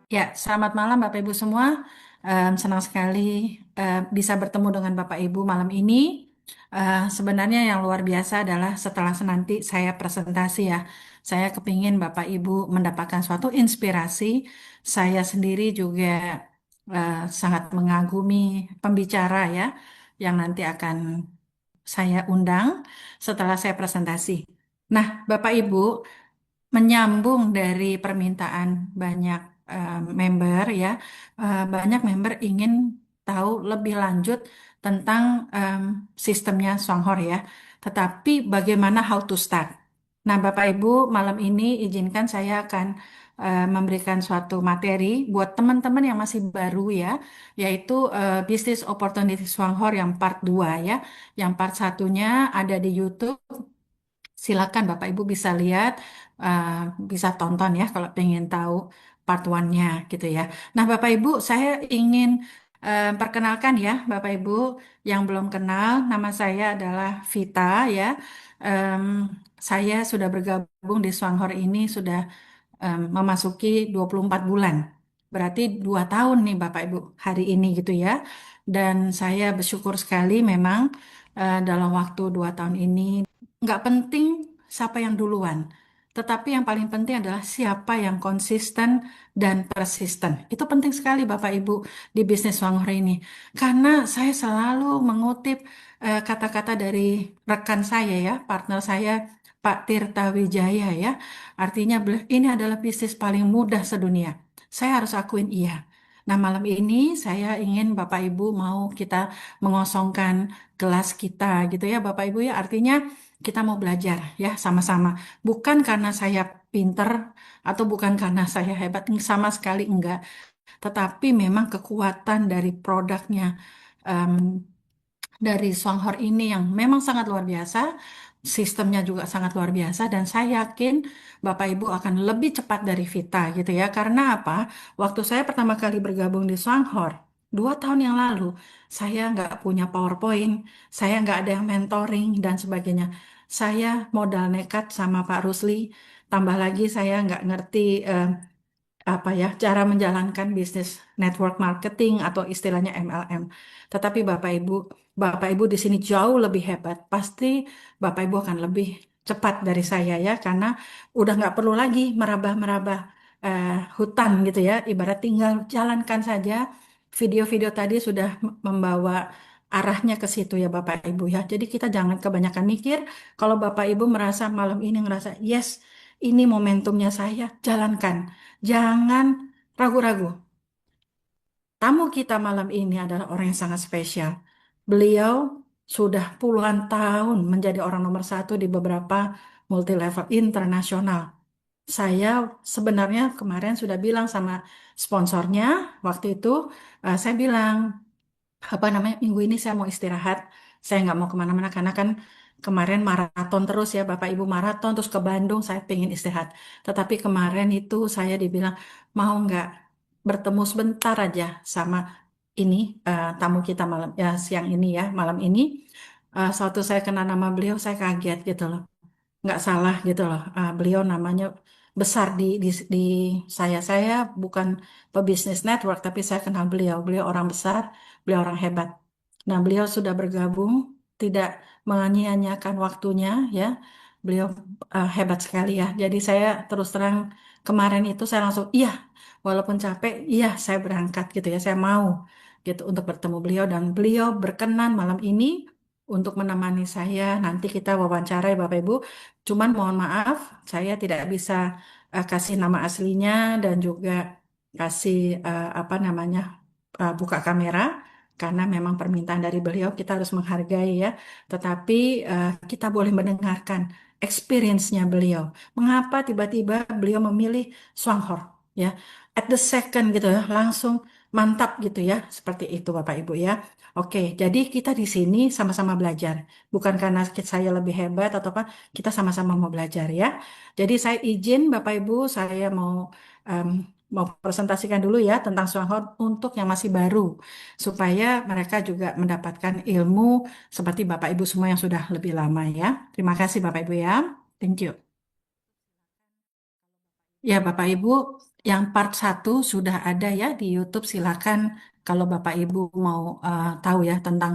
Ya, selamat malam Bapak Ibu semua. Senang sekali bisa bertemu dengan Bapak Ibu malam ini. Sebenarnya yang luar biasa adalah setelah nanti saya presentasi ya, saya kepingin Bapak Ibu mendapatkan suatu inspirasi. Saya sendiri juga sangat mengagumi pembicara ya, yang nanti akan saya undang setelah saya presentasi. Nah, Bapak Ibu, menyambung dari permintaan banyak member ya, banyak member ingin tahu lebih lanjut tentang sistemnya Songhor ya. Tetapi bagaimana how to start? Nah, Bapak Ibu, malam ini izinkan saya akan memberikan suatu materi buat teman-teman yang masih baru ya, yaitu Business Opportunity Songhor yang part 2 ya. Yang part satunya ada di YouTube. Silakan Bapak Ibu bisa lihat, uh, bisa tonton ya kalau pengen tahu part one-nya gitu ya. Nah Bapak Ibu, saya ingin perkenalkan ya Bapak Ibu yang belum kenal, nama saya adalah Vita ya. Em, saya sudah bergabung di Swanghor ini sudah memasuki 24 bulan. Berarti 2 tahun nih Bapak Ibu hari ini gitu ya. Dan saya bersyukur sekali memang dalam waktu 2 tahun ini nggak penting siapa yang duluan, tetapi yang paling penting adalah siapa yang konsisten dan persisten. Itu penting sekali Bapak Ibu di bisnis Wangur ini. Karena saya selalu mengutip kata-kata dari rekan saya ya, partner saya Pak Tirta Wijaya ya. Artinya ini adalah bisnis paling mudah sedunia. Saya harus akuin iya. Nah, malam ini saya ingin Bapak Ibu mau kita mengosongkan gelas kita gitu ya Bapak Ibu ya. Artinya kita mau belajar ya sama-sama. Bukan karena saya pinter atau bukan karena saya hebat, sama sekali enggak. Tetapi memang kekuatan dari produknya em, dari Songhor ini yang memang sangat luar biasa, sistemnya juga sangat luar biasa, dan saya yakin Bapak Ibu akan lebih cepat dari Vita gitu ya. Karena apa? Waktu saya pertama kali bergabung di Songhor, 2 tahun yang lalu, saya nggak punya PowerPoint, saya nggak ada yang mentoring dan sebagainya. Saya modal nekat sama Pak Rusli, tambah lagi saya nggak ngerti apa ya cara menjalankan bisnis network marketing atau istilahnya MLM. Tetapi Bapak Ibu di sini jauh lebih hebat. Pasti Bapak Ibu akan lebih cepat dari saya ya, karena udah nggak perlu lagi merabah-merabah hutan gitu ya. Ibarat tinggal jalankan saja. Video-video tadi sudah membawa arahnya ke situ ya Bapak Ibu ya. Jadi kita jangan kebanyakan mikir. Kalau Bapak Ibu merasa malam ini ngerasa yes, ini momentumnya saya, jalankan. Jangan ragu-ragu. Tamu kita malam ini adalah orang yang sangat spesial. Beliau sudah puluhan tahun menjadi orang nomor satu di beberapa multi level internasional. Saya sebenarnya kemarin sudah bilang sama sponsornya waktu itu, saya bilang apa namanya minggu ini saya mau istirahat, saya nggak mau kemana-mana karena kan kemarin maraton terus ya Bapak Ibu, maraton terus ke Bandung, saya pengen istirahat. Tetapi kemarin itu saya dibilang mau nggak bertemu sebentar aja sama ini tamu kita malam ya, siang ini ya, malam ini. Suatu saya kenal nama beliau, saya kaget gitu loh, nggak salah gitu loh. Beliau namanya besar di saya bukan pebisnis network, tapi saya kenal beliau. Beliau orang besar, beliau orang hebat. Nah, beliau sudah bergabung, tidak menyia-nyiakan waktunya ya. Beliau hebat sekali ya. Jadi saya terus terang kemarin itu saya langsung iya, walaupun capek, iya saya berangkat gitu ya. Saya mau gitu untuk bertemu beliau, dan beliau berkenan malam ini untuk menemani saya. Nanti kita wawancara ya Bapak Ibu. Cuman mohon maaf, saya tidak bisa kasih nama aslinya dan juga kasih apa namanya buka kamera karena memang permintaan dari beliau kita harus menghargai ya. Tetapi kita boleh mendengarkan experience-nya beliau. Mengapa tiba-tiba beliau memilih Swanghor ya? At the second gitu ya, langsung mantap gitu ya. Seperti itu Bapak Ibu ya. Oke, jadi kita di sini sama-sama belajar. Bukan karena saya lebih hebat atau apa, kita sama-sama mau belajar ya. Jadi saya izin Bapak Ibu, saya em, mau presentasikan dulu ya tentang Swanghor untuk yang masih baru, supaya mereka juga mendapatkan ilmu seperti Bapak Ibu semua yang sudah lebih lama ya. Terima kasih Bapak Ibu ya. Thank you. Ya, Bapak Ibu, yang part satu sudah ada ya di YouTube. Silakan kalau Bapak Ibu mau tahu ya tentang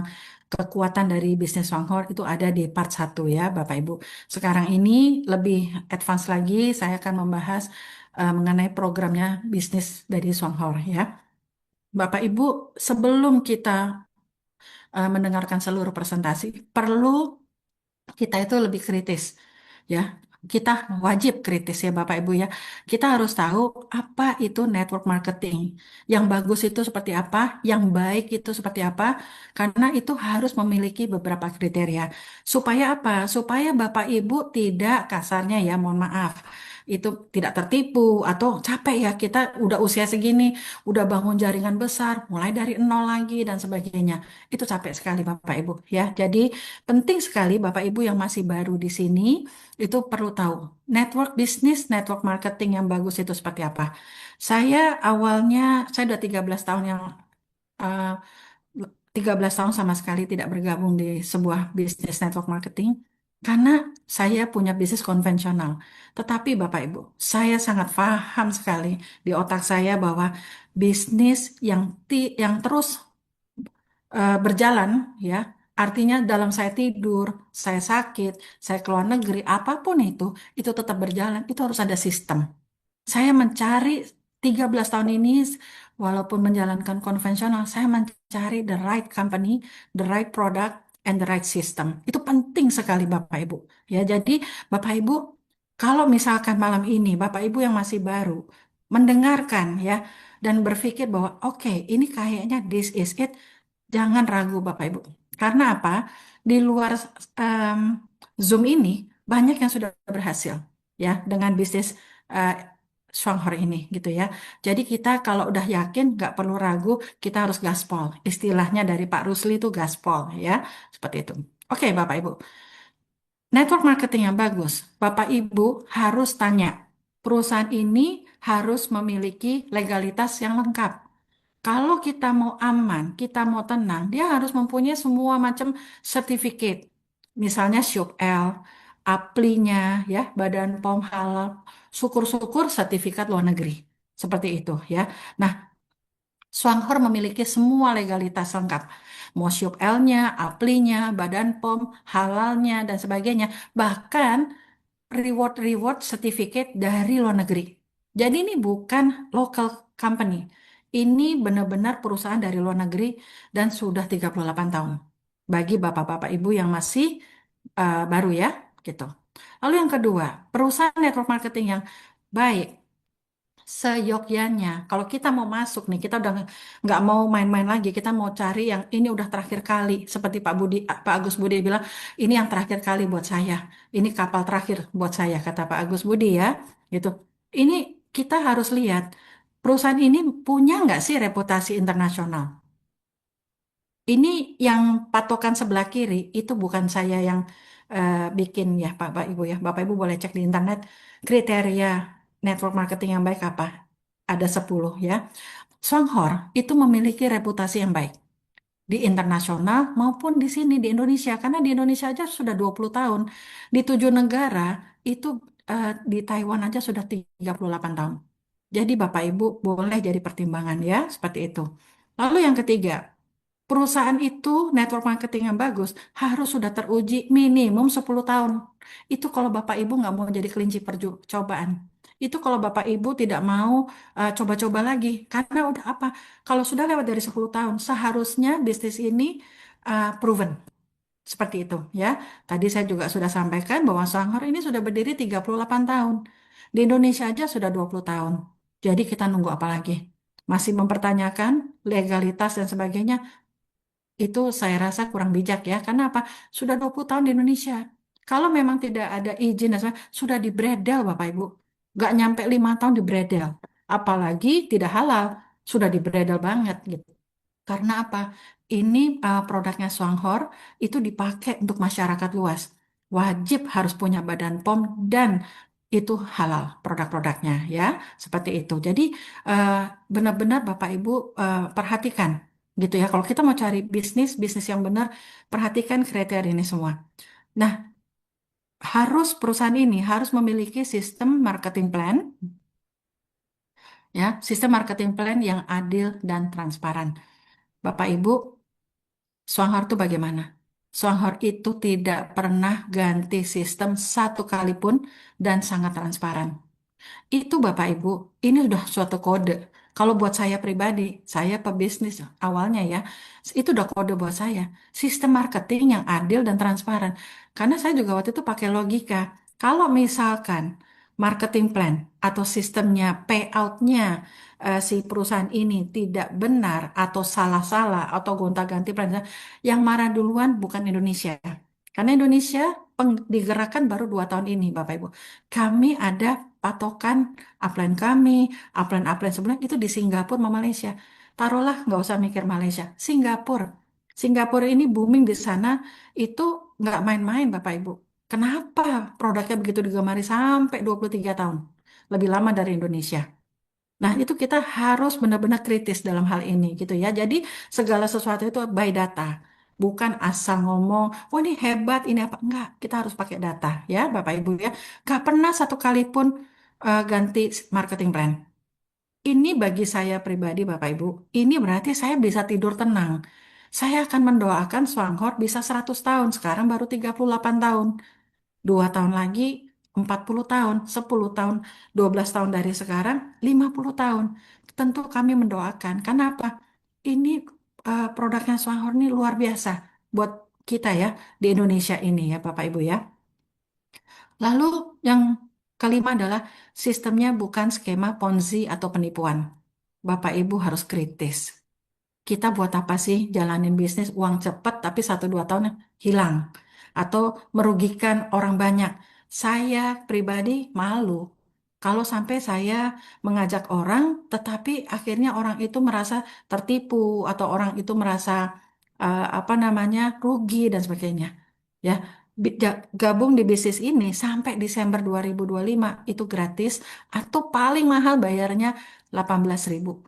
kekuatan dari bisnis Songhor itu ada di part satu ya, Bapak Ibu. Sekarang ini lebih advance lagi, saya akan membahas mengenai programnya bisnis dari Songhor ya. Bapak Ibu, sebelum kita mendengarkan seluruh presentasi, perlu kita itu lebih kritis ya. Kita wajib kritis ya Bapak Ibu ya. Kita harus tahu apa itu network marketing. Yang bagus itu seperti apa, yang baik itu seperti apa, karena itu harus memiliki beberapa kriteria. Supaya apa? Supaya Bapak Ibu tidak kasarnya ya, mohon maaf. Itu tidak tertipu atau capek ya kita udah usia segini, udah bangun jaringan besar, mulai dari nol lagi dan sebagainya. Itu capek sekali Bapak Ibu ya. Jadi penting sekali Bapak Ibu yang masih baru di sini itu perlu tahu network bisnis, network marketing yang bagus itu seperti apa. Saya awalnya, saya udah 13 tahun yang eh, 13 tahun sama sekali tidak bergabung di sebuah bisnis network marketing karena saya punya bisnis konvensional. Tetapi Bapak Ibu, saya sangat paham sekali di otak saya bahwa bisnis yang terus berjalan ya. Artinya dalam saya tidur, saya sakit, saya keluar negeri, apapun itu tetap berjalan. Itu harus ada sistem. Saya mencari 13 tahun ini, walaupun menjalankan konvensional, saya mencari the right company, the right product, and the right system. Itu penting sekali Bapak Ibu. Ya, jadi Bapak Ibu, kalau misalkan malam ini Bapak Ibu yang masih baru mendengarkan ya dan berpikir bahwa oke, ini kayaknya this is it, jangan ragu Bapak Ibu. Karena apa? Di luar em, Zoom ini banyak yang sudah berhasil ya dengan bisnis eh, Shanghai ini gitu ya. Jadi kita kalau udah yakin nggak perlu ragu, kita harus gaspol. Istilahnya dari Pak Rusli itu gaspol ya, seperti itu. Oke Bapak Ibu, network marketing yang bagus. Bapak Ibu harus tanya, perusahaan ini harus memiliki legalitas yang lengkap. Kalau kita mau aman, kita mau tenang, dia harus mempunyai semua macam sertifikat. Misalnya SUP-L, APLI-nya, ya, Badan POM Halal, syukur-syukur sertifikat luar negeri. Seperti itu, ya. Nah, Swanghor memiliki semua legalitas lengkap. Mau SUP-L-nya, APLI-nya, Badan POM, halalnya, dan sebagainya. Bahkan reward-reward certificate dari luar negeri. Jadi ini bukan local company. Ini benar-benar perusahaan dari luar negeri dan sudah 38 tahun. Bagi bapak-bapak ibu yang masih baru ya, gitu. Lalu yang kedua, perusahaan network marketing yang baik seyogyanya. Kalau kita mau masuk nih, kita udah nggak mau main-main lagi. Kita mau cari yang ini udah terakhir kali. Seperti Pak Agus Budi bilang, ini yang terakhir kali buat saya. Ini kapal terakhir buat saya, kata Pak Agus Budi ya. Gitu. Ini kita harus lihat perusahaan ini punya nggak sih reputasi internasional. Ini yang patokan sebelah kiri itu bukan saya yang bikin ya Pak Ibu ya. Bapak Ibu boleh cek di internet kriteria network marketing yang baik apa. Ada 10 ya. Songhor itu memiliki reputasi yang baik di internasional maupun di sini di Indonesia karena di Indonesia aja sudah 20 tahun. Di 7 negara itu di Taiwan aja sudah 38 tahun. Jadi Bapak Ibu boleh jadi pertimbangan ya seperti itu. Lalu yang ketiga, perusahaan itu network marketing yang bagus harus sudah teruji minimum 10 tahun. Itu kalau Bapak Ibu nggak mau jadi kelinci percobaan. Itu kalau Bapak Ibu tidak mau coba-coba lagi. Karena udah apa? Kalau sudah lewat dari 10 tahun, seharusnya bisnis ini proven. Seperti itu ya. Tadi saya juga sudah sampaikan bahwa Sanggar ini sudah berdiri 38 tahun. Di Indonesia aja sudah 20 tahun. Jadi kita nunggu apa lagi? Masih mempertanyakan legalitas dan sebagainya, itu saya rasa kurang bijak ya. Karena apa? Sudah 20 tahun di Indonesia. Kalau memang tidak ada izin dan sebagainya, sudah dibredel Bapak Ibu. Nggak nyampe 5 tahun dibredel. Apalagi tidak halal. Sudah dibredel banget gitu. Karena apa? Ini produknya Swanghor itu dipakai untuk masyarakat luas. Wajib harus punya badan POM dan itu halal produk-produknya ya. Seperti itu. Jadi eh, benar-benar Bapak Ibu perhatikan gitu ya. Kalau kita mau cari bisnis yang benar, perhatikan kriteria ini semua. Nah, perusahaan ini harus memiliki sistem marketing plan Ya, sistem marketing plan yang adil dan transparan. Bapak Ibu, Swanghor itu bagaimana? Swanghor itu tidak pernah ganti sistem satu kali pun dan sangat transparan. Itu Bapak Ibu, ini sudah suatu kode. Kalau buat saya pribadi, saya pebisnis awalnya ya, itu udah kode buat saya. Sistem marketing yang adil dan transparan. Karena saya juga waktu itu pakai logika. Kalau misalkan marketing plan atau sistemnya payoutnya si perusahaan ini tidak benar atau salah-salah atau gonta-ganti plan, yang marah duluan bukan Indonesia. Karena Indonesia digerakkan baru 2 tahun ini, Bapak Ibu. Kami ada patokan upline kami, upline-upline sebelumnya itu di Singapura sama Malaysia. Taruhlah nggak usah mikir Malaysia, Singapura. Singapura ini booming di sana itu nggak main-main Bapak Ibu. Kenapa produknya begitu digemari sampai 23 tahun? Lebih lama dari Indonesia. Nah, itu kita harus benar-benar kritis dalam hal ini gitu ya. Jadi segala sesuatu itu by data. Bukan asal ngomong, oh ini hebat, ini apa. Enggak, kita harus pakai data ya Bapak Ibu ya. Gak pernah satu kali pun ganti marketing plan. Ini bagi saya pribadi Bapak Ibu, ini berarti saya bisa tidur tenang. Saya akan mendoakan Swanghor bisa 100 tahun, sekarang baru 38 tahun. 2 tahun lagi 40 tahun, 10 tahun, 12 tahun dari sekarang 50 tahun. Tentu kami mendoakan. Kenapa? Ini produknya Swanghor ini luar biasa buat kita ya di Indonesia ini ya Bapak Ibu ya. Lalu yang kelima adalah sistemnya bukan skema Ponzi atau penipuan. Bapak Ibu harus kritis. Kita buat apa sih jalanin bisnis uang cepat tapi 1-2 tahun hilang atau merugikan orang banyak. Saya pribadi malu kalau sampai saya mengajak orang tetapi akhirnya orang itu merasa tertipu atau orang itu merasa apa namanya rugi dan sebagainya. Ya, gabung di bisnis ini sampai Desember 2025 itu gratis atau paling mahal bayarnya 18.000.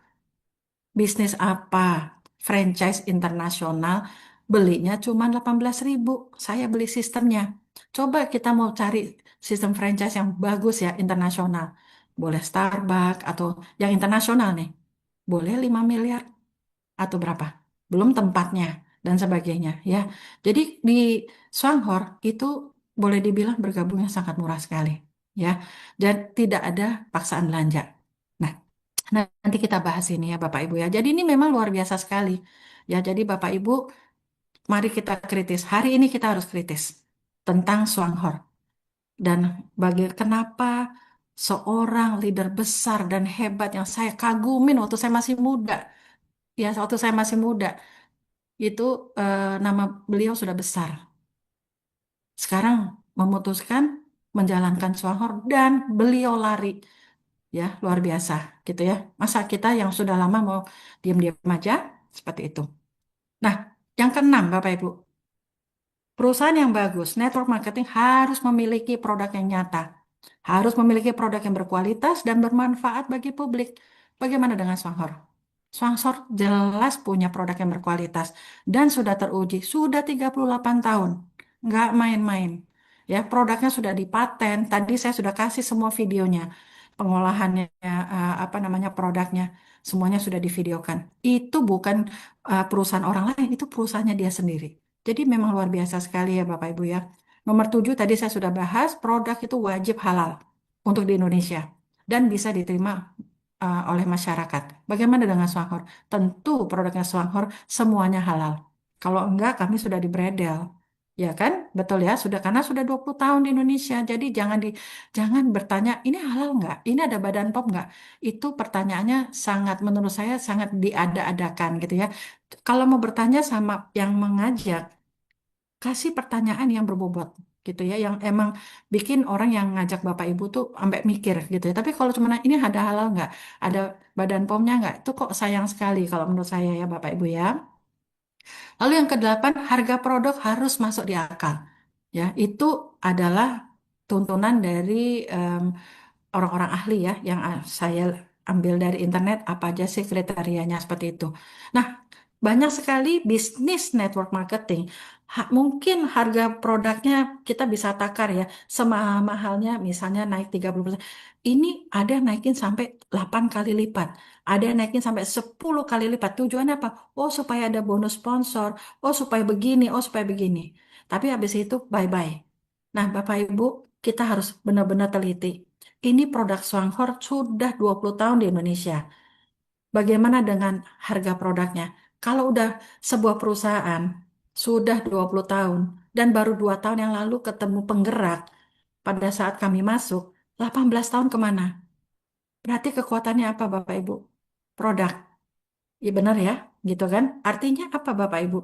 Bisnis apa? Franchise internasional belinya cuma 18.000. Saya beli sistemnya. Coba kita mau cari sistem franchise yang bagus ya internasional. Boleh Starbucks atau yang internasional nih. Boleh 5 miliar atau berapa? Belum tempatnya dan sebagainya ya. Jadi di Swanghor itu boleh dibilang bergabungnya sangat murah sekali ya. Dan tidak ada paksaan belanja. Nah, nanti kita bahas ini ya Bapak Ibu ya. Jadi ini memang luar biasa sekali. Ya, jadi Bapak Ibu, mari kita kritis. Hari ini kita harus kritis tentang Swanghor dan kenapa seorang leader besar dan hebat yang saya kagumin waktu saya masih muda. Ya, waktu saya masih muda itu nama beliau sudah besar. Sekarang memutuskan menjalankan Swanghor dan beliau lari. Ya, luar biasa gitu ya. Masa kita yang sudah lama mau diam-diam aja seperti itu. Nah, yang keenam Bapak Ibu, perusahaan yang bagus, network marketing harus memiliki produk yang nyata, harus memiliki produk yang berkualitas dan bermanfaat bagi publik. Bagaimana dengan Swanghor? Swanghor jelas punya produk yang berkualitas dan sudah teruji, sudah 38 tahun. Nggak main-main. Ya, produknya sudah dipaten. Tadi saya sudah kasih semua videonya. Pengolahannya, apa namanya produknya, semuanya sudah divideokan. Itu bukan perusahaan orang lain, itu perusahaannya dia sendiri. Jadi memang luar biasa sekali ya Bapak Ibu ya. Nomor 7 tadi saya sudah bahas, produk itu wajib halal untuk di Indonesia dan bisa diterima oleh masyarakat. Bagaimana dengan Swanghor? Tentu produknya Swanghor semuanya halal. Kalau enggak kami sudah dibredel. Ya kan? Betul ya, sudah karena sudah 20 tahun di Indonesia. Jadi jangan bertanya ini halal enggak? Ini ada Badan POM enggak? Itu pertanyaannya sangat menurut saya sangat diada-adakan gitu ya. Kalau mau bertanya sama yang mengajak, kasih pertanyaan yang berbobot gitu ya, yang emang bikin orang yang ngajak Bapak Ibu tuh sampai mikir gitu ya. Tapi kalau cuma nanya, ini ada halal nggak, ada Badan POM-nya nggak, itu kok sayang sekali kalau menurut saya ya Bapak Ibu ya. Lalu yang kedelapan, harga produk harus masuk di akal. Ya, itu adalah tuntunan dari em, orang-orang ahli ya, yang saya ambil dari internet apa aja sih kriterianya seperti itu. Nah, banyak sekali bisnis network marketing. Mungkin harga produknya kita bisa takar ya, semahal-mahalnya misalnya naik 30%. Ini ada naikin sampai 8 kali lipat. Ada yang naikin sampai 10 kali lipat. Tujuannya apa? Oh, supaya ada bonus sponsor. Oh, supaya begini. Oh, supaya begini. Tapi habis itu bye-bye. Nah, Bapak Ibu, kita harus benar-benar teliti. Ini produk Swanghor sudah 20 tahun di Indonesia. Bagaimana dengan harga produknya? Kalau udah sebuah perusahaan sudah 20 tahun dan baru 2 tahun yang lalu ketemu penggerak pada saat kami masuk, 18 tahun kemana? Berarti kekuatannya apa Bapak Ibu? Produk. Iya benar ya, gitu kan? Artinya apa Bapak Ibu?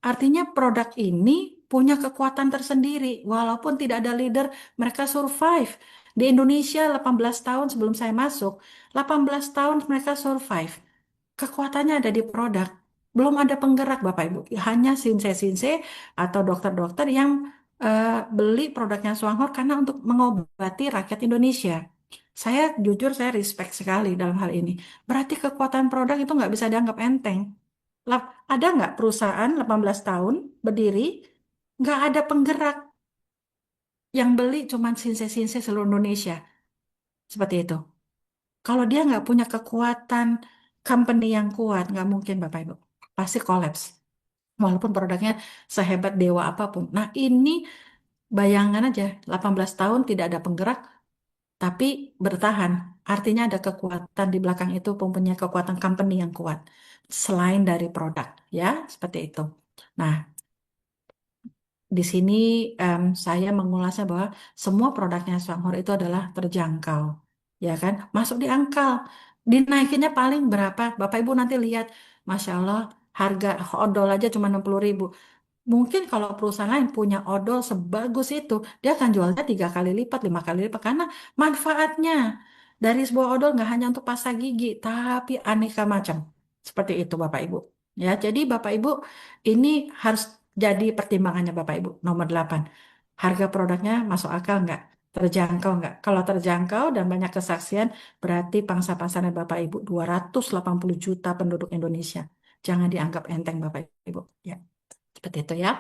Artinya produk ini punya kekuatan tersendiri. Walaupun tidak ada leader, mereka survive. Di Indonesia 18 tahun sebelum saya masuk, 18 tahun mereka survive. Kekuatannya ada di produk. Belum ada penggerak Bapak Ibu. Hanya sinse-sinse atau dokter-dokter yang beli produknya Swanghor karena untuk mengobati rakyat Indonesia. Saya jujur saya respect sekali dalam hal ini. Berarti kekuatan produk itu nggak bisa dianggap enteng. Ada nggak perusahaan 18 tahun berdiri, nggak ada penggerak yang beli cuman sinse-sinse seluruh Indonesia. Seperti itu. Kalau dia nggak punya kekuatan company yang kuat, nggak mungkin Bapak Ibu. Pasti kolaps. Walaupun produknya sehebat dewa apapun. Nah ini bayangan aja, 18 tahun tidak ada penggerak, tapi bertahan. Artinya ada kekuatan di belakang itu, mempunyai kekuatan company yang kuat. Selain dari produk, ya, seperti itu. Nah, di sini saya mengulasnya bahwa semua produknya Swanghor itu adalah terjangkau, ya kan? Masuk di angkal, dinaikinnya paling berapa? Bapak Ibu nanti lihat, Masya Allah, harga odol aja cuma 60.000. Mungkin kalau perusahaan lain punya odol sebagus itu, dia akan jualnya 3 kali lipat, 5 kali lipat karena manfaatnya dari sebuah odol nggak hanya untuk pasta gigi, tapi aneka macam. Seperti itu Bapak Ibu. Ya, jadi Bapak Ibu ini harus jadi pertimbangannya Bapak Ibu. Nomor 8, harga produknya masuk akal nggak? Terjangkau nggak? Kalau terjangkau dan banyak kesaksian, berarti pangsa pasarnya Bapak Ibu 280 juta penduduk Indonesia. Jangan dianggap enteng Bapak Ibu. Ya. Seperti itu ya.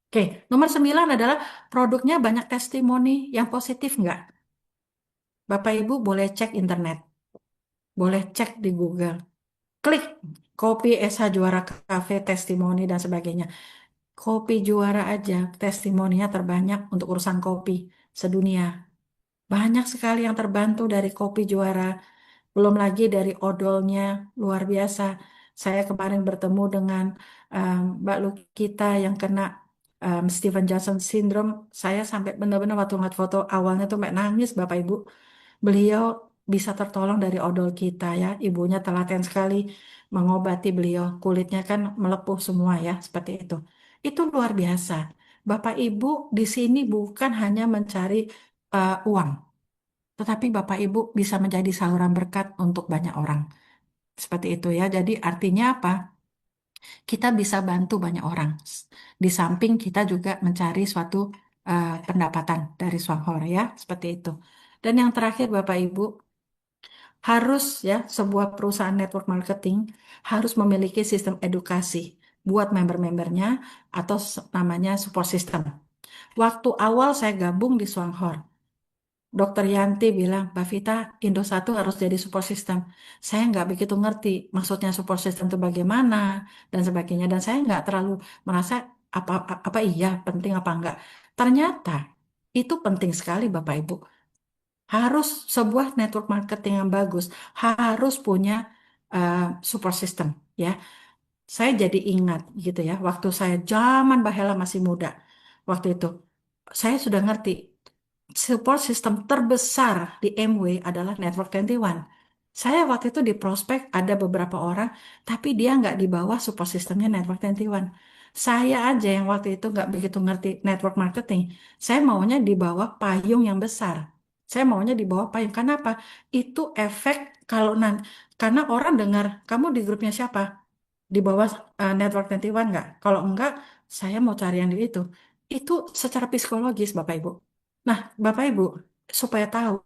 Oke, nomor 9 adalah produknya banyak testimoni yang positif nggak? Bapak Ibu boleh cek internet, boleh cek di Google. Klik kopi SH Juara Cafe testimoni dan sebagainya. Kopi Juara aja testimoninya terbanyak untuk urusan kopi sedunia. Banyak sekali yang terbantu dari kopi Juara. Belum lagi dari odolnya luar biasa. Saya kemarin bertemu dengan Mbak Lukita yang kena Steven Johnson Syndrome. Saya sampai benar-benar waktu ngeliat foto awalnya tuh mbak nangis Bapak Ibu. Beliau bisa tertolong dari odol kita ya. Ibunya telaten sekali mengobati beliau. Kulitnya kan melepuh semua ya, seperti itu. Itu luar biasa. Bapak Ibu di sini bukan hanya mencari uang, tetapi Bapak Ibu bisa menjadi saluran berkat untuk banyak orang. Seperti itu ya. Jadi artinya apa? Kita bisa bantu banyak orang. Di samping kita juga mencari suatu pendapatan dari Swanghor ya. Seperti itu. Dan yang terakhir Bapak Ibu, harus ya sebuah perusahaan network marketing harus memiliki sistem edukasi buat member-membernya atau namanya support system. Waktu awal saya gabung di Swanghor, Dokter Yanti bilang, Mbak Vita, Indosat harus jadi support system. Saya nggak begitu ngerti maksudnya support system itu bagaimana dan sebagainya. Dan saya nggak terlalu merasa apa iya penting apa enggak. Ternyata itu penting sekali Bapak Ibu. Harus sebuah network marketing yang bagus harus punya eh, support system ya. Saya jadi ingat gitu ya, waktu saya zaman Mbak Hela masih muda, waktu itu saya sudah ngerti support system terbesar di MW adalah Network 21. Saya waktu itu di prospek ada beberapa orang, tapi dia nggak di bawah support systemnya Network 21. Saya aja yang waktu itu nggak begitu ngerti network marketing. Saya maunya di bawah payung yang besar. Saya maunya di bawah payung. Kenapa? Itu efek kalau nanti, karena orang dengar, kamu di grupnya siapa? Di bawah Network 21 nggak? Kalau enggak, saya mau cari yang di itu. Itu secara psikologis, Bapak Ibu. Nah, Bapak Ibu, supaya tahu,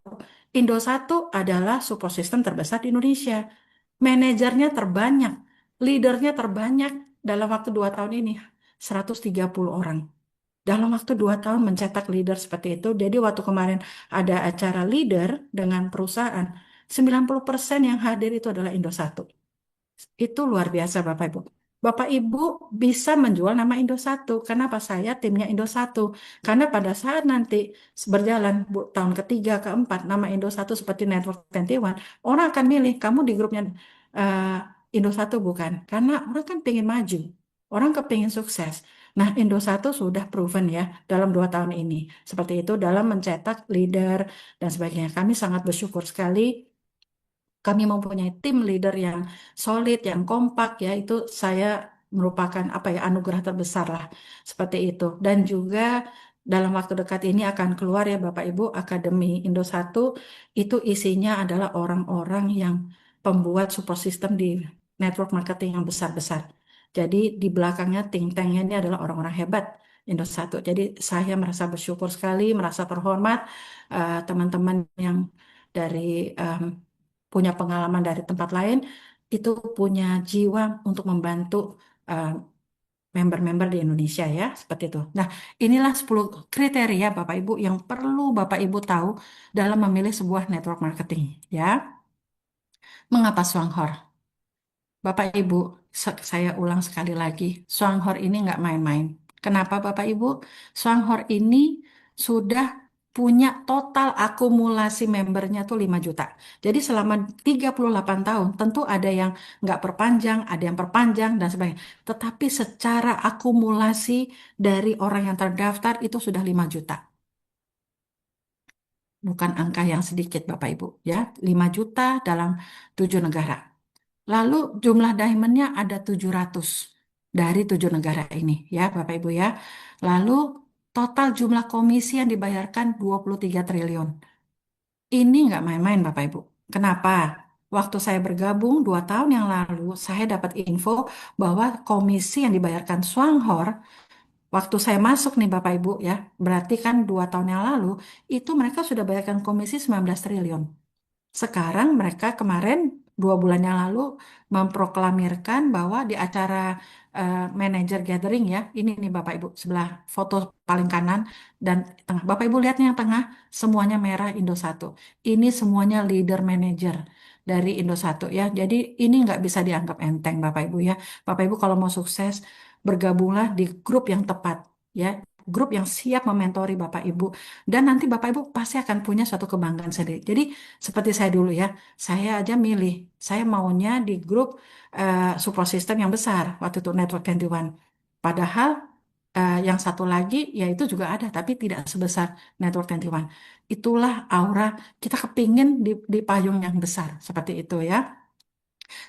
Indosat adalah support system terbesar di Indonesia. Manajernya terbanyak, leadernya terbanyak. dalam waktu 2 tahun ini 130 orang. Dalam waktu 2 tahun mencetak leader seperti itu. Jadi waktu kemarin ada acara leader dengan perusahaan, 90% yang hadir itu adalah Indosat. Itu luar biasa Bapak Ibu. Bapak Ibu bisa menjual nama Indosat. Kenapa saya timnya Indosat? Karena pada saat nanti berjalan tahun ketiga, keempat, nama Indosat seperti Network 21, orang akan milih kamu di grupnya Indosat bukan? Karena orang kan pengen maju, orang kepingin sukses. Nah, Indosat sudah proven ya dalam 2 tahun ini. Seperti itu dalam mencetak leader dan sebagainya. Kami sangat bersyukur sekali kami mempunyai tim leader yang solid, yang kompak ya itu saya merupakan apa ya anugerah terbesar lah seperti itu. Dan juga dalam waktu dekat ini akan keluar ya Bapak Ibu Akademi Indosat itu isinya adalah orang-orang yang pembuat support system di network marketing yang besar-besar. Jadi di belakangnya think tank-nya ini adalah orang-orang hebat Indosat. Jadi saya merasa bersyukur sekali, merasa terhormat teman-teman yang dari punya pengalaman dari tempat lain, itu punya jiwa untuk membantu eh, member-member di Indonesia ya, seperti itu. Nah, inilah 10 kriteria Bapak Ibu yang perlu Bapak Ibu tahu dalam memilih sebuah network marketing ya. Mengapa Swanghor? Bapak Ibu, saya ulang sekali lagi, Swanghor ini nggak main-main. Kenapa Bapak Ibu? Swanghor ini sudah punya total akumulasi membernya tuh 5 juta. Jadi selama 38 tahun tentu ada yang nggak perpanjang, ada yang perpanjang dan sebagainya. Tetapi secara akumulasi dari orang yang terdaftar itu sudah 5 juta. Bukan angka yang sedikit Bapak Ibu ya. 5 juta dalam 7 negara. Lalu jumlah diamondnya ada 700 dari 7 negara ini ya Bapak Ibu ya. Lalu total jumlah komisi yang dibayarkan 23 triliun. Ini nggak main-main Bapak Ibu. Kenapa? Waktu saya bergabung 2 tahun yang lalu, saya dapat info bahwa komisi yang dibayarkan Swanghor, waktu saya masuk nih Bapak Ibu ya, berarti kan 2 tahun yang lalu, itu mereka sudah bayarkan komisi 19 triliun. Sekarang mereka kemarin 2 bulan yang lalu memproklamirkan bahwa di acara manager gathering ya, ini nih Bapak Ibu sebelah foto paling kanan dan tengah. Bapak Ibu lihat nih yang tengah semuanya merah Indosat. Ini semuanya leader manager dari Indosat ya. Jadi ini nggak bisa dianggap enteng Bapak Ibu ya. Bapak Ibu kalau mau sukses bergabunglah di grup yang tepat ya. Grup yang siap mementori Bapak Ibu dan nanti Bapak Ibu pasti akan punya suatu kebanggaan sendiri. Jadi seperti saya dulu ya, saya aja milih, saya maunya di grup support system yang besar waktu itu Network 21. Padahal yang satu lagi yaitu juga ada, tapi tidak sebesar Network 21. Itulah aura kita kepingin di payung yang besar seperti itu ya.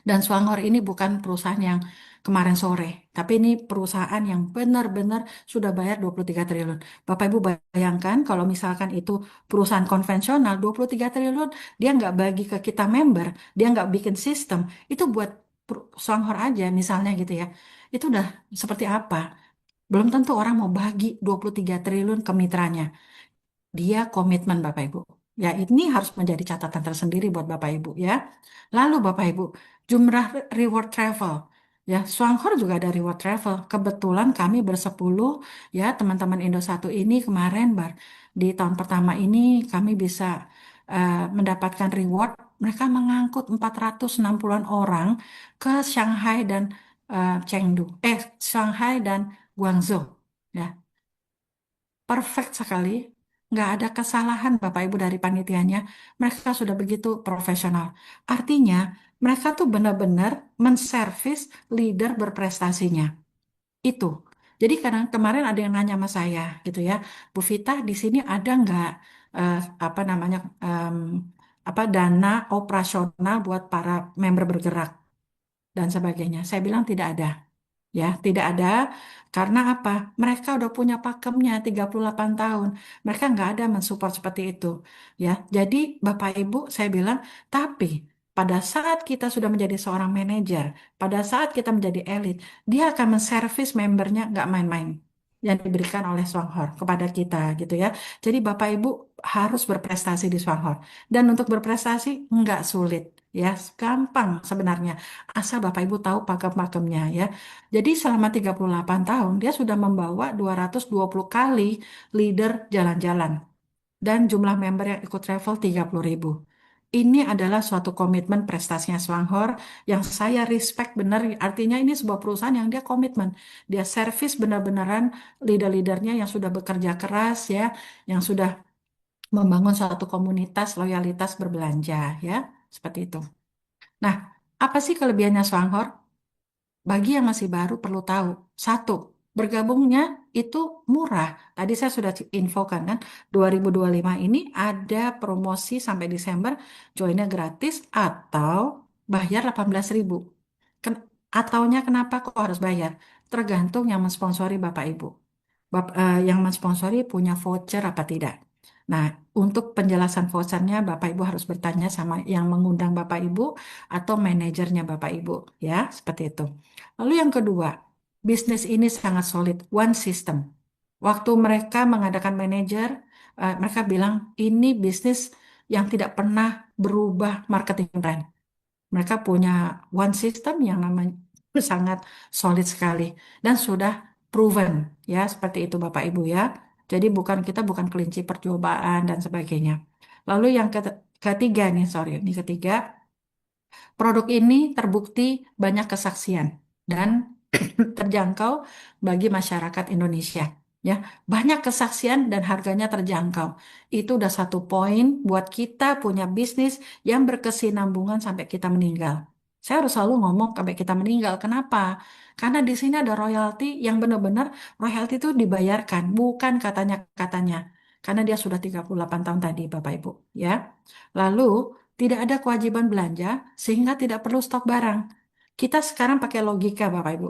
Dan Swangor ini bukan perusahaan yang kemarin sore, tapi ini perusahaan yang benar-benar sudah bayar 23 triliun. Bapak Ibu bayangkan kalau misalkan itu perusahaan konvensional 23 triliun, dia nggak bagi ke kita member, dia nggak bikin sistem, itu buat Swangor aja misalnya gitu ya. Itu udah seperti apa? Belum tentu orang mau bagi 23 triliun ke mitranya. Dia komitmen Bapak Ibu. Ya, ini harus menjadi catatan tersendiri buat Bapak Ibu ya. Lalu Bapak Ibu, jumlah reward travel. Ya, Swanghor juga ada reward travel. Kebetulan kami bersepuluh ya teman-teman Indo 1 ini kemarin di tahun pertama ini kami bisa mendapatkan reward. Mereka mengangkut 460-an orang ke Shanghai dan Chengdu. Shanghai dan Guangzhou. Ya, perfect sekali. Nggak ada kesalahan Bapak Ibu dari panitianya. Mereka sudah begitu profesional. Artinya, mereka tuh benar-benar menservis leader berprestasinya. Itu. Jadi kadang kemarin ada yang nanya sama saya gitu ya, Bu Vita di sini ada nggak eh, apa namanya apa dana operasional buat para member bergerak dan sebagainya. Saya bilang tidak ada. Ya, tidak ada karena apa? Mereka udah punya pakemnya 38 tahun. Mereka nggak ada mensupport seperti itu. Ya, jadi Bapak Ibu saya bilang, tapi pada saat kita sudah menjadi seorang manajer, pada saat kita menjadi elit, dia akan menservis membernya nggak main-main yang diberikan oleh Swanghor kepada kita gitu ya. Jadi Bapak Ibu harus berprestasi di Swanghor. Dan untuk berprestasi nggak sulit. Ya, gampang sebenarnya. Asal Bapak Ibu tahu pakem-pakemnya ya. Jadi selama 38 tahun dia sudah membawa 220 kali leader jalan-jalan dan jumlah member yang ikut travel 30.000. Ini adalah suatu komitmen prestasinya Swanghor yang saya respect benar. Artinya ini sebuah perusahaan yang dia komitmen. Dia servis benar-benaran leader-leadernya yang sudah bekerja keras ya, yang sudah membangun suatu komunitas loyalitas berbelanja ya, seperti itu. Nah, apa sih kelebihannya Swanghor? Bagi yang masih baru perlu tahu. Satu, bergabungnya itu murah. Tadi saya sudah infokan kan, 2025 ini ada promosi sampai Desember, joinnya gratis atau bayar 18.000. Ataunya kenapa kok harus bayar? Tergantung yang mensponsori Bapak Ibu. Yang mensponsori punya voucher apa tidak. Nah, untuk penjelasan vouchernya Bapak Ibu harus bertanya sama yang mengundang Bapak Ibu atau manajernya Bapak Ibu, ya, seperti itu. Lalu yang kedua, bisnis ini sangat solid, one system. Waktu mereka mengadakan manajer, mereka bilang ini bisnis yang tidak pernah berubah marketing brand. Mereka punya one system yang namanya sangat solid sekali dan sudah proven ya seperti itu Bapak Ibu ya. Jadi kita bukan kelinci percobaan dan sebagainya. Lalu yang ketiga nih, sorry, ini ketiga, produk ini terbukti banyak kesaksian dan terjangkau bagi masyarakat Indonesia. Ya, banyak kesaksian dan harganya terjangkau. Itu udah satu poin buat kita punya bisnis yang berkesinambungan sampai kita meninggal. Saya harus selalu ngomong sampai kita meninggal. Kenapa? Karena di sini ada royalti yang benar-benar royalti itu dibayarkan, bukan katanya-katanya. Karena dia sudah 38 tahun tadi, Bapak Ibu, ya. Lalu, tidak ada kewajiban belanja sehingga tidak perlu stok barang. Kita sekarang pakai logika, Bapak Ibu.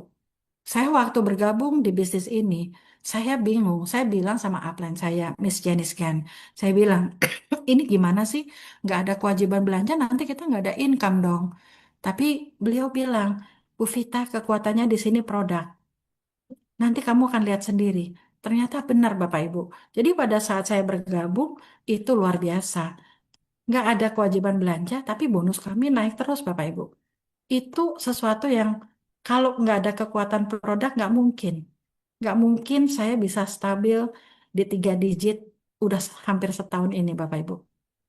Saya waktu bergabung di bisnis ini, saya bingung. Saya bilang sama upline saya, Miss Janice Gan. Saya bilang, ini gimana sih? Nggak ada kewajiban belanja, nanti kita nggak ada income dong. Tapi beliau bilang, Bu Vita, kekuatannya di sini produk. Nanti kamu akan lihat sendiri. Ternyata benar Bapak Ibu. Jadi pada saat saya bergabung, itu luar biasa. Nggak ada kewajiban belanja, tapi bonus kami naik terus Bapak Ibu. Itu sesuatu yang kalau nggak ada kekuatan produk nggak mungkin. Nggak mungkin saya bisa stabil di 3 digit udah hampir setahun ini Bapak Ibu.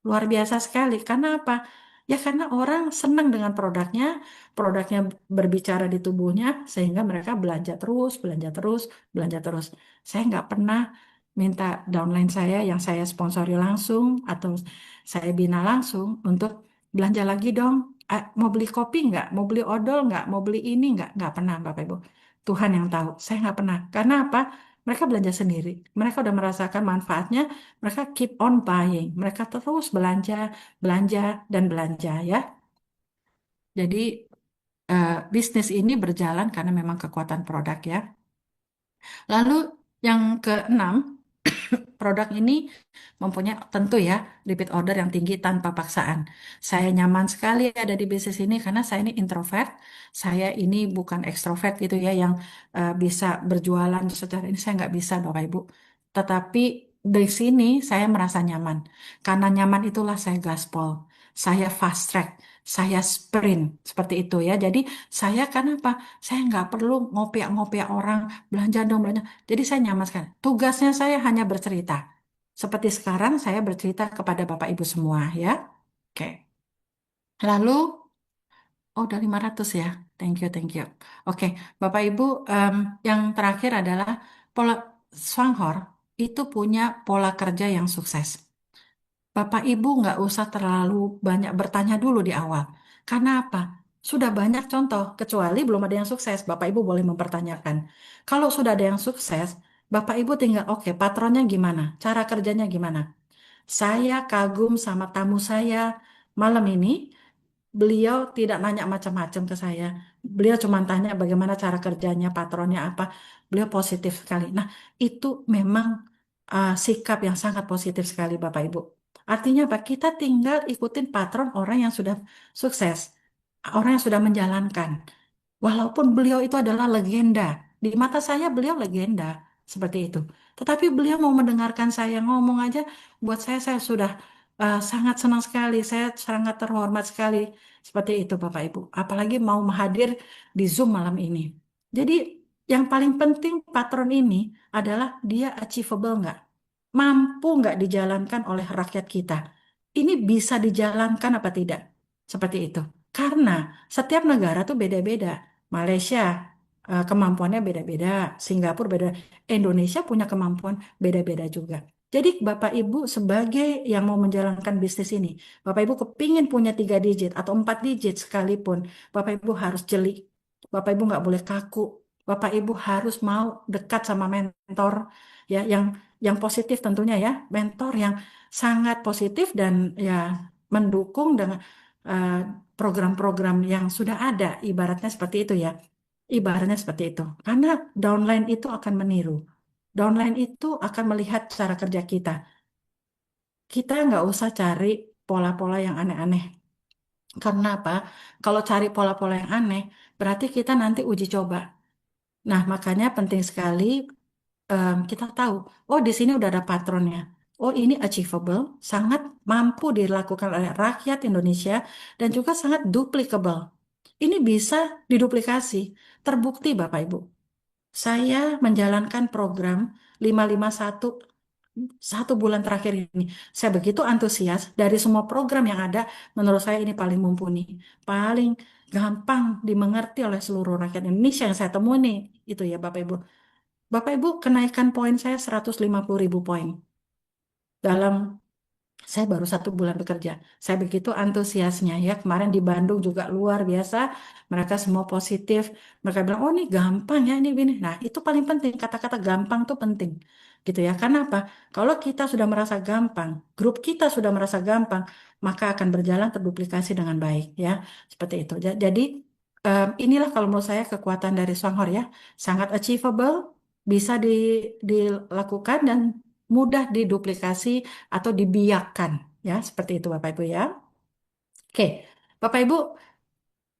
Luar biasa sekali. Karena apa? Ya karena orang senang dengan produknya, produknya berbicara di tubuhnya, sehingga mereka belanja terus, belanja terus, belanja terus. Saya nggak pernah minta downline saya yang saya sponsori langsung atau saya bina langsung untuk belanja lagi dong. Mau beli kopi nggak? Mau beli odol nggak? Mau beli ini nggak? Nggak pernah Bapak Ibu. Tuhan yang tahu. Saya nggak pernah. Karena apa? Mereka belanja sendiri. Mereka udah merasakan manfaatnya. Mereka keep on buying. Mereka terus belanja, belanja, dan belanja ya. Jadi bisnis ini berjalan karena memang kekuatan produk ya. Lalu yang keenam, produk ini mempunyai tentu ya repeat order yang tinggi tanpa paksaan. Saya nyaman sekali ada di bisnis ini karena saya ini introvert, saya ini bukan ekstrovert gitu ya yang bisa berjualan secara ini saya nggak bisa Bapak Ibu. Tetapi dari sini saya merasa nyaman. Karena nyaman itulah saya gaspol, saya fast track, saya sprint seperti itu ya. Jadi saya kan apa? Saya nggak perlu ngopiak-ngopiak orang belanja dong belanja. Jadi saya nyaman sekali. Tugasnya saya hanya bercerita. Seperti sekarang saya bercerita kepada Bapak Ibu semua ya. Oke. Lalu, oh udah 500 ya. Thank you, thank you. Oke, Bapak Ibu, yang terakhir adalah pola Swanghor itu punya pola kerja yang sukses. Bapak Ibu nggak usah terlalu banyak bertanya dulu di awal. Karena apa? Sudah banyak contoh, kecuali belum ada yang sukses. Bapak Ibu boleh mempertanyakan. Kalau sudah ada yang sukses, Bapak Ibu tinggal, oke, patronnya gimana? Cara kerjanya gimana? Saya kagum sama tamu saya malam ini. Beliau tidak nanya macam-macam ke saya. Beliau cuma tanya bagaimana cara kerjanya, patronnya apa. Beliau positif sekali. Nah, itu memang sikap yang sangat positif sekali, Bapak Ibu. Artinya apa? Kita tinggal ikutin patron orang yang sudah sukses, orang yang sudah menjalankan. Walaupun beliau itu adalah legenda, di mata saya beliau legenda seperti itu. Tetapi beliau mau mendengarkan saya ngomong aja, buat saya sudah sangat senang sekali, saya sangat terhormat sekali seperti itu Bapak Ibu. Apalagi mau hadir di Zoom malam ini. Jadi yang paling penting patron ini adalah dia achievable nggak? Mampu nggak dijalankan oleh rakyat kita? Ini bisa dijalankan apa tidak? Seperti itu. Karena setiap negara tuh beda-beda. Malaysia kemampuannya beda-beda, Singapura beda, Indonesia punya kemampuan beda-beda juga. Jadi Bapak Ibu sebagai yang mau menjalankan bisnis ini, Bapak Ibu kepingin punya 3 digit atau 4 digit sekalipun, Bapak Ibu harus jeli, Bapak Ibu nggak boleh kaku, Bapak Ibu harus mau dekat sama mentor, ya, yang positif tentunya ya, mentor yang sangat positif dan ya mendukung dengan eh, program-program yang sudah ada, ibaratnya seperti itu ya, ibaratnya seperti itu. Karena downline itu akan meniru. Downline itu akan melihat cara kerja kita. Kita nggak usah cari pola-pola yang aneh-aneh. Karena apa? Kalau cari pola-pola yang aneh, berarti kita nanti uji coba. Nah, makanya penting sekali kita tahu, oh di sini udah ada patronnya. Oh ini achievable, sangat mampu dilakukan oleh rakyat Indonesia dan juga sangat duplicable. Ini bisa diduplikasi. Terbukti Bapak Ibu. Saya menjalankan program 551 satu bulan terakhir ini. Saya begitu antusias dari semua program yang ada, menurut saya ini paling mumpuni, paling gampang dimengerti oleh seluruh rakyat Indonesia yang saya temui nih. Itu ya Bapak Ibu. Bapak Ibu kenaikan poin saya 150.000 poin dalam saya baru 1 bulan bekerja. Saya begitu antusiasnya ya. Kemarin di Bandung juga luar biasa. Mereka semua positif. Mereka bilang, oh ini gampang ya ini. Nah itu paling penting. Kata-kata gampang tuh penting. Gitu ya. Karena apa? Kalau kita sudah merasa gampang, grup kita sudah merasa gampang, maka akan berjalan terduplikasi dengan baik ya. Seperti itu. Jadi inilah kalau menurut saya kekuatan dari Songhor ya. Sangat achievable, bisa dilakukan dan mudah diduplikasi atau dibiakkan ya seperti itu Bapak Ibu ya. Oke, Bapak Ibu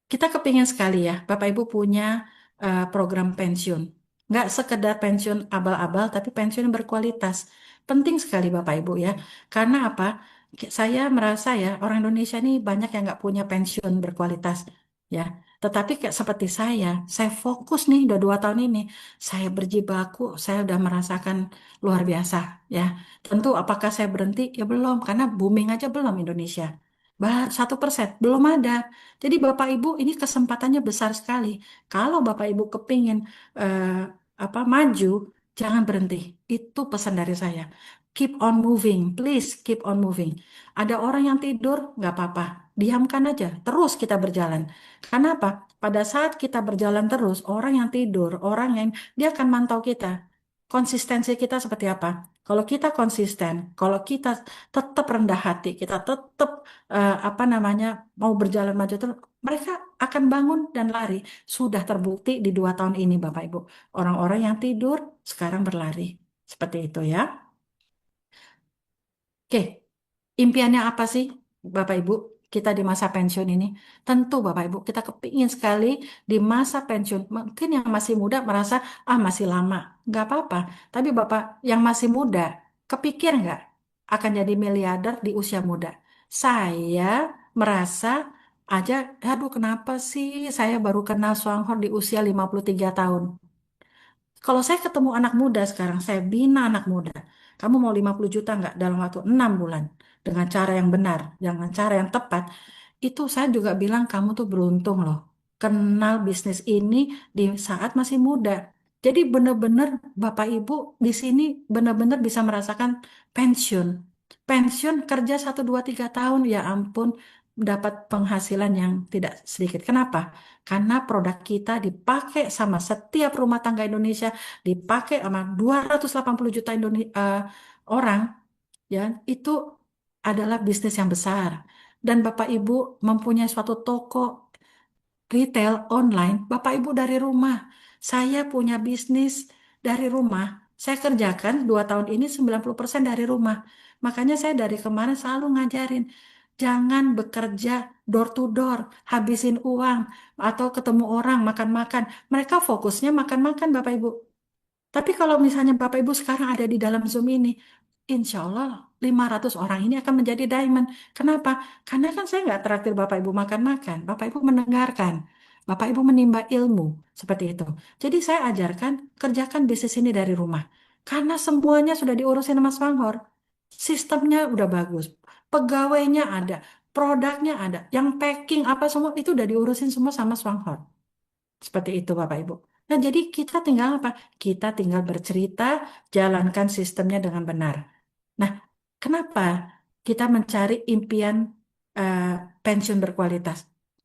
kita kepingin sekali ya Bapak Ibu punya program pensiun. Nggak sekedar pensiun abal-abal tapi pensiun yang berkualitas. Penting sekali Bapak Ibu ya. Karena apa? Saya merasa ya orang Indonesia ini banyak yang nggak punya pensiun berkualitas ya. Tetapi kayak seperti saya fokus nih udah 2 tahun ini. Saya berjibaku, saya udah merasakan luar biasa ya. Tentu apakah saya berhenti? Ya belum, karena booming aja belum Indonesia. 1%, belum ada. Jadi Bapak Ibu ini kesempatannya besar sekali. Kalau Bapak Ibu kepingin eh, maju, jangan berhenti. Itu pesan dari saya. Keep on moving, please keep on moving. Ada orang yang tidur, nggak apa-apa. Diamkan aja, terus kita berjalan. Karena apa? Pada saat kita berjalan terus, orang yang tidur, orang yang dia akan mantau kita. Konsistensi kita seperti apa? Kalau kita konsisten, kalau kita tetap rendah hati, kita tetap mau berjalan maju terus, mereka akan bangun dan lari. Sudah terbukti di 2 tahun ini, Bapak Ibu. Orang-orang yang tidur sekarang berlari. Seperti itu ya. Oke, impiannya apa sih, Bapak Ibu? Kita di masa pensiun ini, tentu Bapak Ibu, kita kepingin sekali di masa pensiun. Mungkin yang masih muda merasa, masih lama. Nggak apa-apa. Tapi Bapak yang masih muda, kepikir nggak akan jadi miliarder di usia muda? Saya merasa aja, aduh kenapa sih saya baru kenal Songhor di usia 53 tahun. Kalau saya ketemu anak muda sekarang, saya bina anak muda. Kamu mau 50 juta nggak dalam waktu 6 bulan? Dengan cara yang benar, dengan cara yang tepat. Itu saya juga bilang kamu tuh beruntung loh. Kenal bisnis ini di saat masih muda. Jadi benar-benar Bapak Ibu di sini benar-benar bisa merasakan pensiun. Pensiun kerja 1, 2, 3 tahun, ya ampun, dapat penghasilan yang tidak sedikit. Kenapa? Karena produk kita dipakai sama setiap rumah tangga Indonesia, dipakai sama 280 juta orang, ya, itu adalah bisnis yang besar. Dan Bapak Ibu mempunyai suatu toko retail online, Bapak Ibu dari rumah. Saya punya bisnis dari rumah. Saya kerjakan 2 tahun ini 90% dari rumah. Makanya saya dari kemarin selalu ngajarin, jangan bekerja door to door, habisin uang, atau ketemu orang makan-makan. Mereka fokusnya makan-makan Bapak Ibu. Tapi kalau misalnya Bapak Ibu sekarang ada di dalam Zoom ini, insya Allah 500 orang ini akan menjadi diamond. Kenapa? Karena kan saya nggak traktir Bapak Ibu makan-makan. Bapak Ibu mendengarkan. Bapak Ibu menimba ilmu. Seperti itu. Jadi saya ajarkan, kerjakan bisnis ini dari rumah. Karena semuanya sudah diurusin sama Swanghor. Sistemnya udah bagus. Pegawainya ada. Produknya ada. Yang packing apa semua itu udah diurusin semua sama Swanghor. Seperti itu Bapak Ibu. Nah, jadi kita tinggal apa? Kita tinggal bercerita, jalankan sistemnya dengan benar. Nah, kenapa kita mencari impian eh, pensiun berkualitas?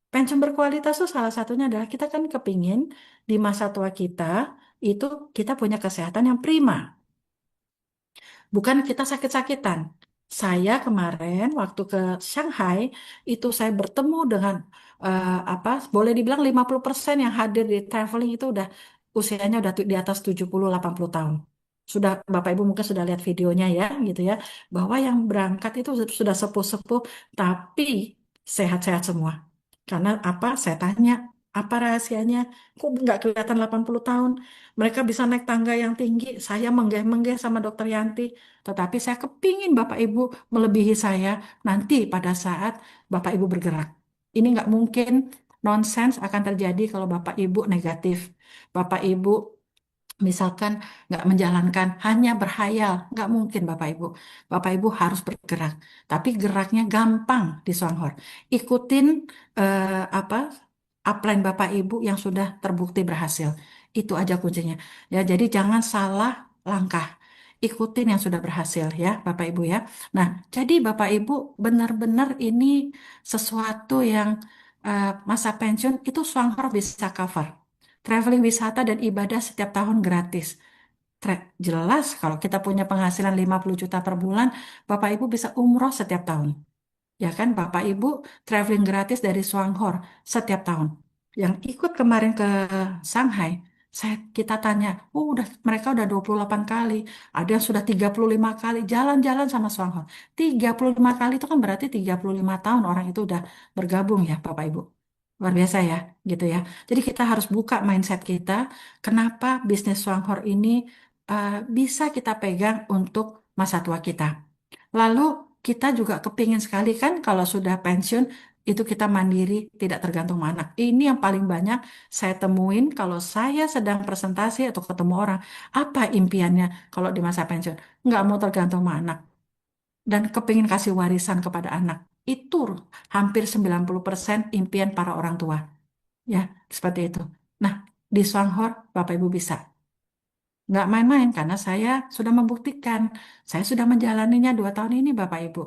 Pensiun berkualitas itu salah satunya adalah kita kan kepingin di masa tua kita itu kita punya kesehatan yang prima. Bukan kita sakit-sakitan. Saya kemarin waktu ke Shanghai itu saya bertemu dengan apa boleh dibilang 50% yang hadir di traveling itu udah usianya udah di atas 70-80 tahun. Sudah Bapak Ibu mungkin sudah lihat videonya ya gitu ya bahwa yang berangkat itu sudah sepuh-sepuh tapi sehat-sehat semua. Karena apa? Saya tanya apa rahasianya? Kok nggak kelihatan 80 tahun? Mereka bisa naik tangga yang tinggi. Saya menggeh-menggeh sama Dokter Yanti. Tetapi saya kepingin Bapak Ibu melebihi saya nanti pada saat Bapak Ibu bergerak. Ini nggak mungkin nonsens akan terjadi kalau Bapak Ibu negatif. Bapak Ibu misalkan nggak menjalankan, hanya berhayal. Nggak mungkin Bapak Ibu. Bapak Ibu harus bergerak. Tapi geraknya gampang di Songhor. Ikutin apa upline Bapak Ibu yang sudah terbukti berhasil. Itu aja kuncinya. Ya, jadi jangan salah langkah. Ikutin yang sudah berhasil ya, Bapak Ibu ya. Nah, jadi Bapak Ibu benar-benar ini sesuatu yang masa pensiun itu Swanghor bisa cover. Traveling wisata dan ibadah setiap tahun gratis. Jelas kalau kita punya penghasilan 50 juta per bulan, Bapak Ibu bisa umroh setiap tahun. Ya kan, Bapak Ibu traveling gratis dari Swanghor setiap tahun. Yang ikut kemarin ke Shanghai, kita tanya, mereka udah 28 kali, ada yang sudah 35 kali jalan-jalan sama Swanghor. 35 kali itu kan berarti 35 tahun orang itu udah bergabung ya, Bapak Ibu. Luar biasa ya, gitu ya. Jadi kita harus buka mindset kita, kenapa bisnis Swanghor ini bisa kita pegang untuk masa tua kita. Lalu kita juga kepingin sekali kan kalau sudah pensiun itu kita mandiri, tidak tergantung sama anak. Ini yang paling banyak saya temuin kalau saya sedang presentasi atau ketemu orang. Apa impiannya kalau di masa pensiun? Nggak mau tergantung sama anak. Dan kepingin kasih warisan kepada anak. Itu hampir 90% impian para orang tua. Ya, seperti itu. Nah, di Swanghor Bapak Ibu bisa. Nggak main-main karena saya sudah membuktikan. Saya sudah menjalaninya 2 tahun ini Bapak Ibu.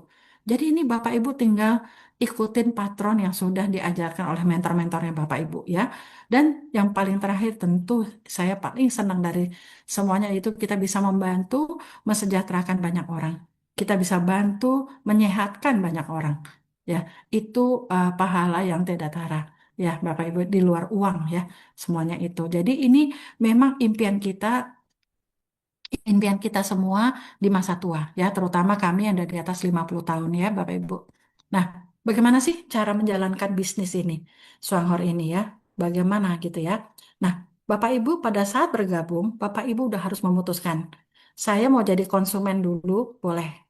Jadi ini Bapak Ibu tinggal ikutin patron yang sudah diajarkan oleh mentor-mentornya Bapak Ibu ya. Dan yang paling terakhir tentu saya paling senang dari semuanya itu kita bisa membantu mesejahterakan banyak orang. Kita bisa bantu menyehatkan banyak orang. Ya, itu pahala yang tidak tara. Ya, Bapak Ibu di luar uang ya, semuanya itu. Jadi ini memang impian kita semua di masa tua ya, terutama kami yang dari atas 50 tahun ya Bapak Ibu. Nah, bagaimana sih cara menjalankan bisnis ini, Swanghor ini ya? Bagaimana gitu ya? Nah, Bapak Ibu pada saat bergabung, Bapak Ibu udah harus memutuskan. Saya mau jadi konsumen dulu, boleh.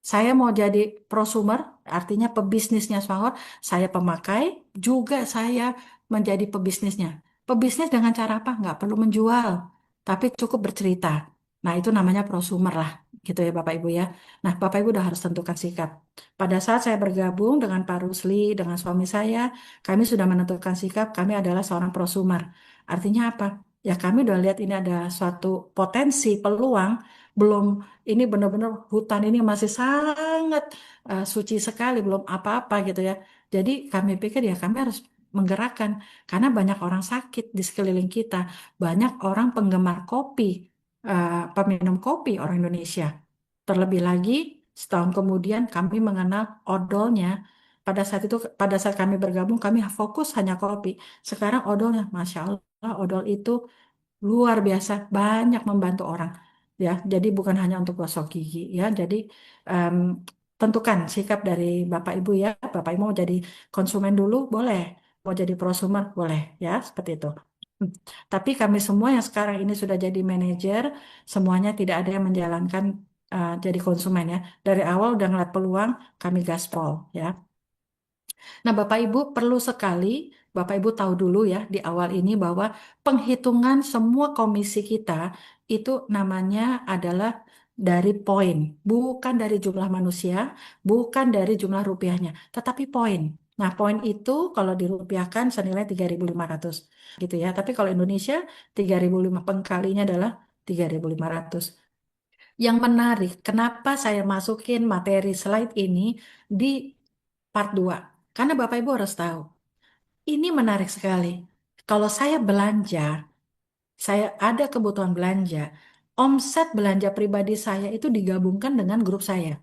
Saya mau jadi prosumer, artinya pebisnisnya Swangor. Saya pemakai, juga saya menjadi pebisnisnya. Pebisnis dengan cara apa? Nggak perlu menjual, tapi cukup bercerita. Nah, itu namanya prosumer lah, gitu ya Bapak Ibu ya. Nah, Bapak Ibu udah harus tentukan sikap. Pada saat saya bergabung dengan Pak Rusli, dengan suami saya, kami sudah menentukan sikap, kami adalah seorang prosumer. Artinya apa? Ya kami udah lihat ini ada suatu potensi, peluang, belum ini benar-benar hutan ini masih sangat suci sekali, belum apa-apa gitu ya. Jadi kami pikir ya kami harus menggerakkan karena banyak orang sakit di sekeliling kita, banyak orang penggemar kopi, peminum kopi orang Indonesia. Terlebih lagi setahun kemudian kami mengenal odolnya. Pada saat kami bergabung, kami fokus hanya kopi. Sekarang odolnya, Masya Allah, odol itu luar biasa banyak membantu orang ya, jadi bukan hanya untuk gosok gigi ya. Jadi em, tentukan sikap dari Bapak Ibu ya. Bapak Ibu mau jadi konsumen dulu boleh, mau jadi prosumer boleh ya, seperti itu. Hmm. Tapi kami semua yang sekarang ini sudah jadi manajer, semuanya tidak ada yang menjalankan jadi konsumen ya. Dari awal udah ngeliat peluang, kami gaspol ya. Nah, Bapak Ibu perlu sekali, Bapak Ibu tahu dulu ya di awal ini bahwa penghitungan semua komisi kita itu namanya adalah dari poin, bukan dari jumlah manusia, bukan dari jumlah rupiahnya, tetapi poin. Nah, poin itu kalau dirupiahkan senilai 3.500 gitu ya. Tapi kalau Indonesia 3.500 pengkalinya adalah 3.500. Yang menarik, kenapa saya masukin materi slide ini di part 2? Karena Bapak Ibu harus tahu, ini menarik sekali. Kalau saya belanja, saya ada kebutuhan belanja, omset belanja pribadi saya itu digabungkan dengan grup saya.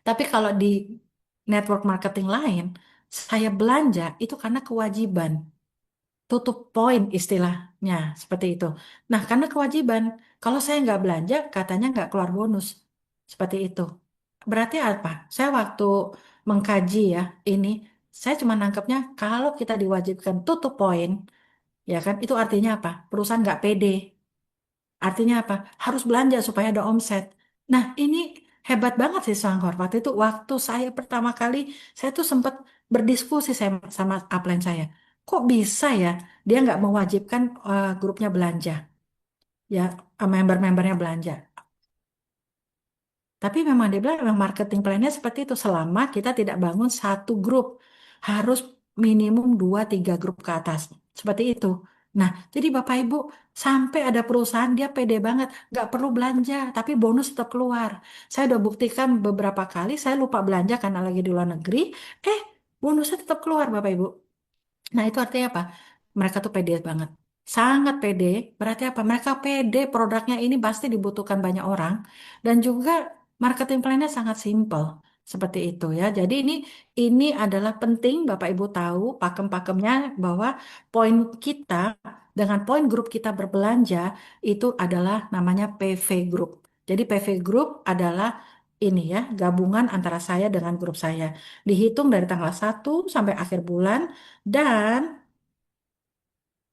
Tapi kalau di network marketing lain, saya belanja itu karena kewajiban, tutup poin istilahnya, seperti itu. Nah, karena kewajiban, kalau saya nggak belanja, katanya nggak keluar bonus. Seperti itu. Berarti apa? Saya waktu mengkaji ya ini, saya cuma nangkepnya kalau kita diwajibkan tutup poin, ya kan? Itu artinya apa? Perusahaan nggak pede. Artinya apa? Harus belanja supaya ada omset. Nah, ini hebat banget sih Sangkor. Waktu itu waktu saya pertama kali, saya tuh sempat berdiskusi sama upline saya. Kok bisa ya dia nggak mewajibkan grupnya belanja, ya member-membernya belanja. Tapi memang dia bilang memang marketing plan-nya seperti itu. Selama kita tidak bangun satu grup. Harus minimum 2-3 grup ke atas. Seperti itu. Nah, jadi Bapak Ibu, sampai ada perusahaan dia pede banget. Nggak perlu belanja, tapi bonus tetap keluar. Saya udah buktikan beberapa kali, saya lupa belanja karena lagi di luar negeri. Eh, bonusnya tetap keluar Bapak Ibu. Nah, itu artinya apa? Mereka tuh pede banget. Sangat pede. Berarti apa? Mereka pede produknya ini pasti dibutuhkan banyak orang. Dan juga marketing plan-nya sangat simpel. Seperti itu ya. Jadi ini adalah penting Bapak Ibu tahu pakem-pakemnya bahwa poin kita dengan poin grup kita berbelanja itu adalah namanya PV Group. Jadi PV Group adalah ini ya, gabungan antara saya dengan grup saya. Dihitung dari tanggal 1 sampai akhir bulan dan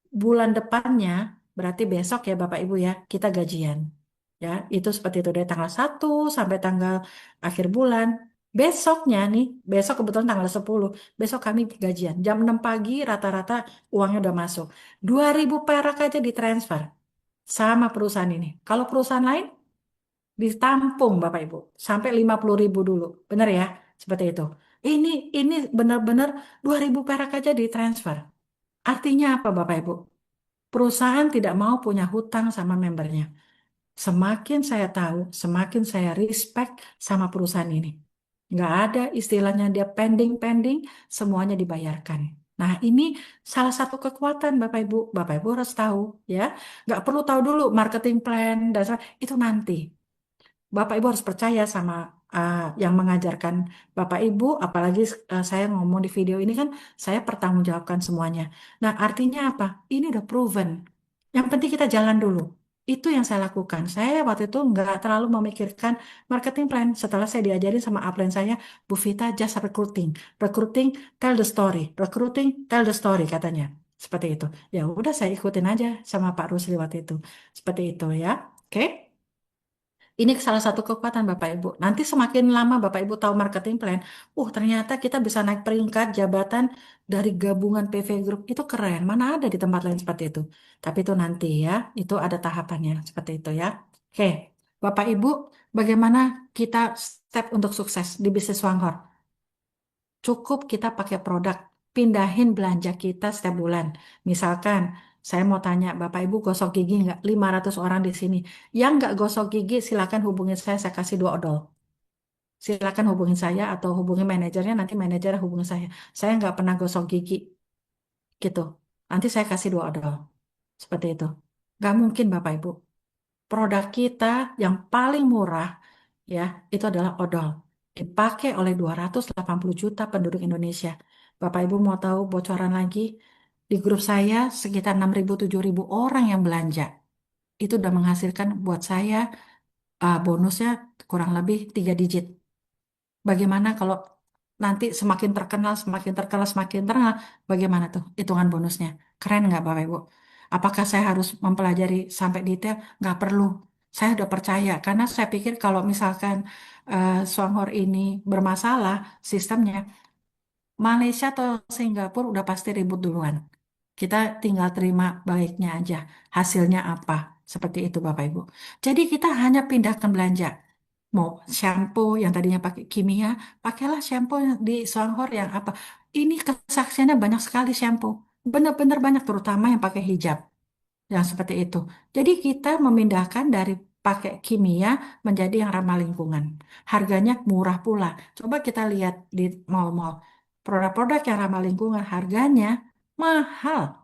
bulan depannya, berarti besok ya Bapak Ibu ya, kita gajian. Ya, itu seperti itu dari tanggal 1 sampai tanggal akhir bulan. Besoknya nih, besok kebetulan tanggal 10, besok kami gajian. Jam 6 pagi rata-rata uangnya udah masuk. 2.000 perak aja ditransfer sama perusahaan ini. Kalau perusahaan lain ditampung Bapak Ibu sampai 50.000 dulu. Benar ya? Seperti itu. Ini ini benar-benar 2.000 perak aja ditransfer. Artinya apa Bapak Ibu? Perusahaan tidak mau punya hutang sama membernya. Semakin saya tahu, semakin saya respect sama perusahaan ini. Nggak ada istilahnya dia pending-pending, semuanya dibayarkan. Nah, ini salah satu kekuatan Bapak Ibu. Bapak Ibu harus tahu, ya. Nggak perlu tahu dulu marketing plan, itu nanti. Bapak Ibu harus percaya sama yang mengajarkan Bapak Ibu, apalagi saya ngomong di video ini kan saya pertanggungjawabkan semuanya. Nah, artinya apa? Ini udah proven. Yang penting kita jalan dulu. Itu yang saya lakukan. Saya waktu itu nggak terlalu memikirkan marketing plan. Setelah saya diajarin sama upline saya, Bu Vita just recruiting. Recruiting, tell the story. Recruiting, tell the story katanya. Seperti itu. Ya udah saya ikutin aja sama Pak Rusli waktu itu. Seperti itu ya. Oke? Ini salah satu kekuatan Bapak Ibu. Nanti semakin lama Bapak Ibu tahu marketing plan, ternyata kita bisa naik peringkat jabatan dari gabungan PV Group. Itu keren. Mana ada di tempat lain seperti itu. Tapi itu nanti ya, itu ada tahapannya seperti itu ya. Oke, Bapak Ibu, bagaimana kita step untuk sukses di bisnis Wanghor? Cukup kita pakai produk, pindahin belanja kita setiap bulan. Misalkan, saya mau tanya, Bapak Ibu gosok gigi nggak? 500 orang di sini. Yang nggak gosok gigi, silakan hubungi saya kasih 2 odol. Silakan hubungi saya atau hubungi manajernya, nanti manajernya hubungi saya. Saya nggak pernah gosok gigi, gitu. Nanti saya kasih 2 odol. Seperti itu. Nggak mungkin Bapak Ibu. Produk kita yang paling murah ya, itu adalah odol. Dipakai oleh 280 juta penduduk Indonesia. Bapak Ibu mau tahu bocoran lagi? Di grup saya sekitar 6.000-7.000 orang yang belanja. Itu udah menghasilkan buat saya bonusnya kurang lebih 3 digit. Bagaimana kalau nanti semakin terkenal, semakin terkenal, semakin terkenal, bagaimana tuh hitungan bonusnya? Keren nggak Bapak Ibu? Apakah saya harus mempelajari sampai detail? Nggak perlu. Saya udah percaya karena saya pikir kalau misalkan Songhor ini bermasalah sistemnya, Malaysia atau Singapura udah pasti ribut duluan. Kita tinggal terima baiknya aja. Hasilnya apa? Seperti itu Bapak Ibu. Jadi kita hanya pindahkan belanja. Mau shampoo yang tadinya pakai kimia, pakailah shampoo yang di Songhor yang apa. Ini kesaksiannya banyak sekali shampoo. Benar-benar banyak, terutama yang pakai hijab. Yang seperti itu. Jadi kita memindahkan dari pakai kimia menjadi yang ramah lingkungan. Harganya murah pula. Coba kita lihat di mall-mall. Produk-produk yang ramah lingkungan harganya mahal.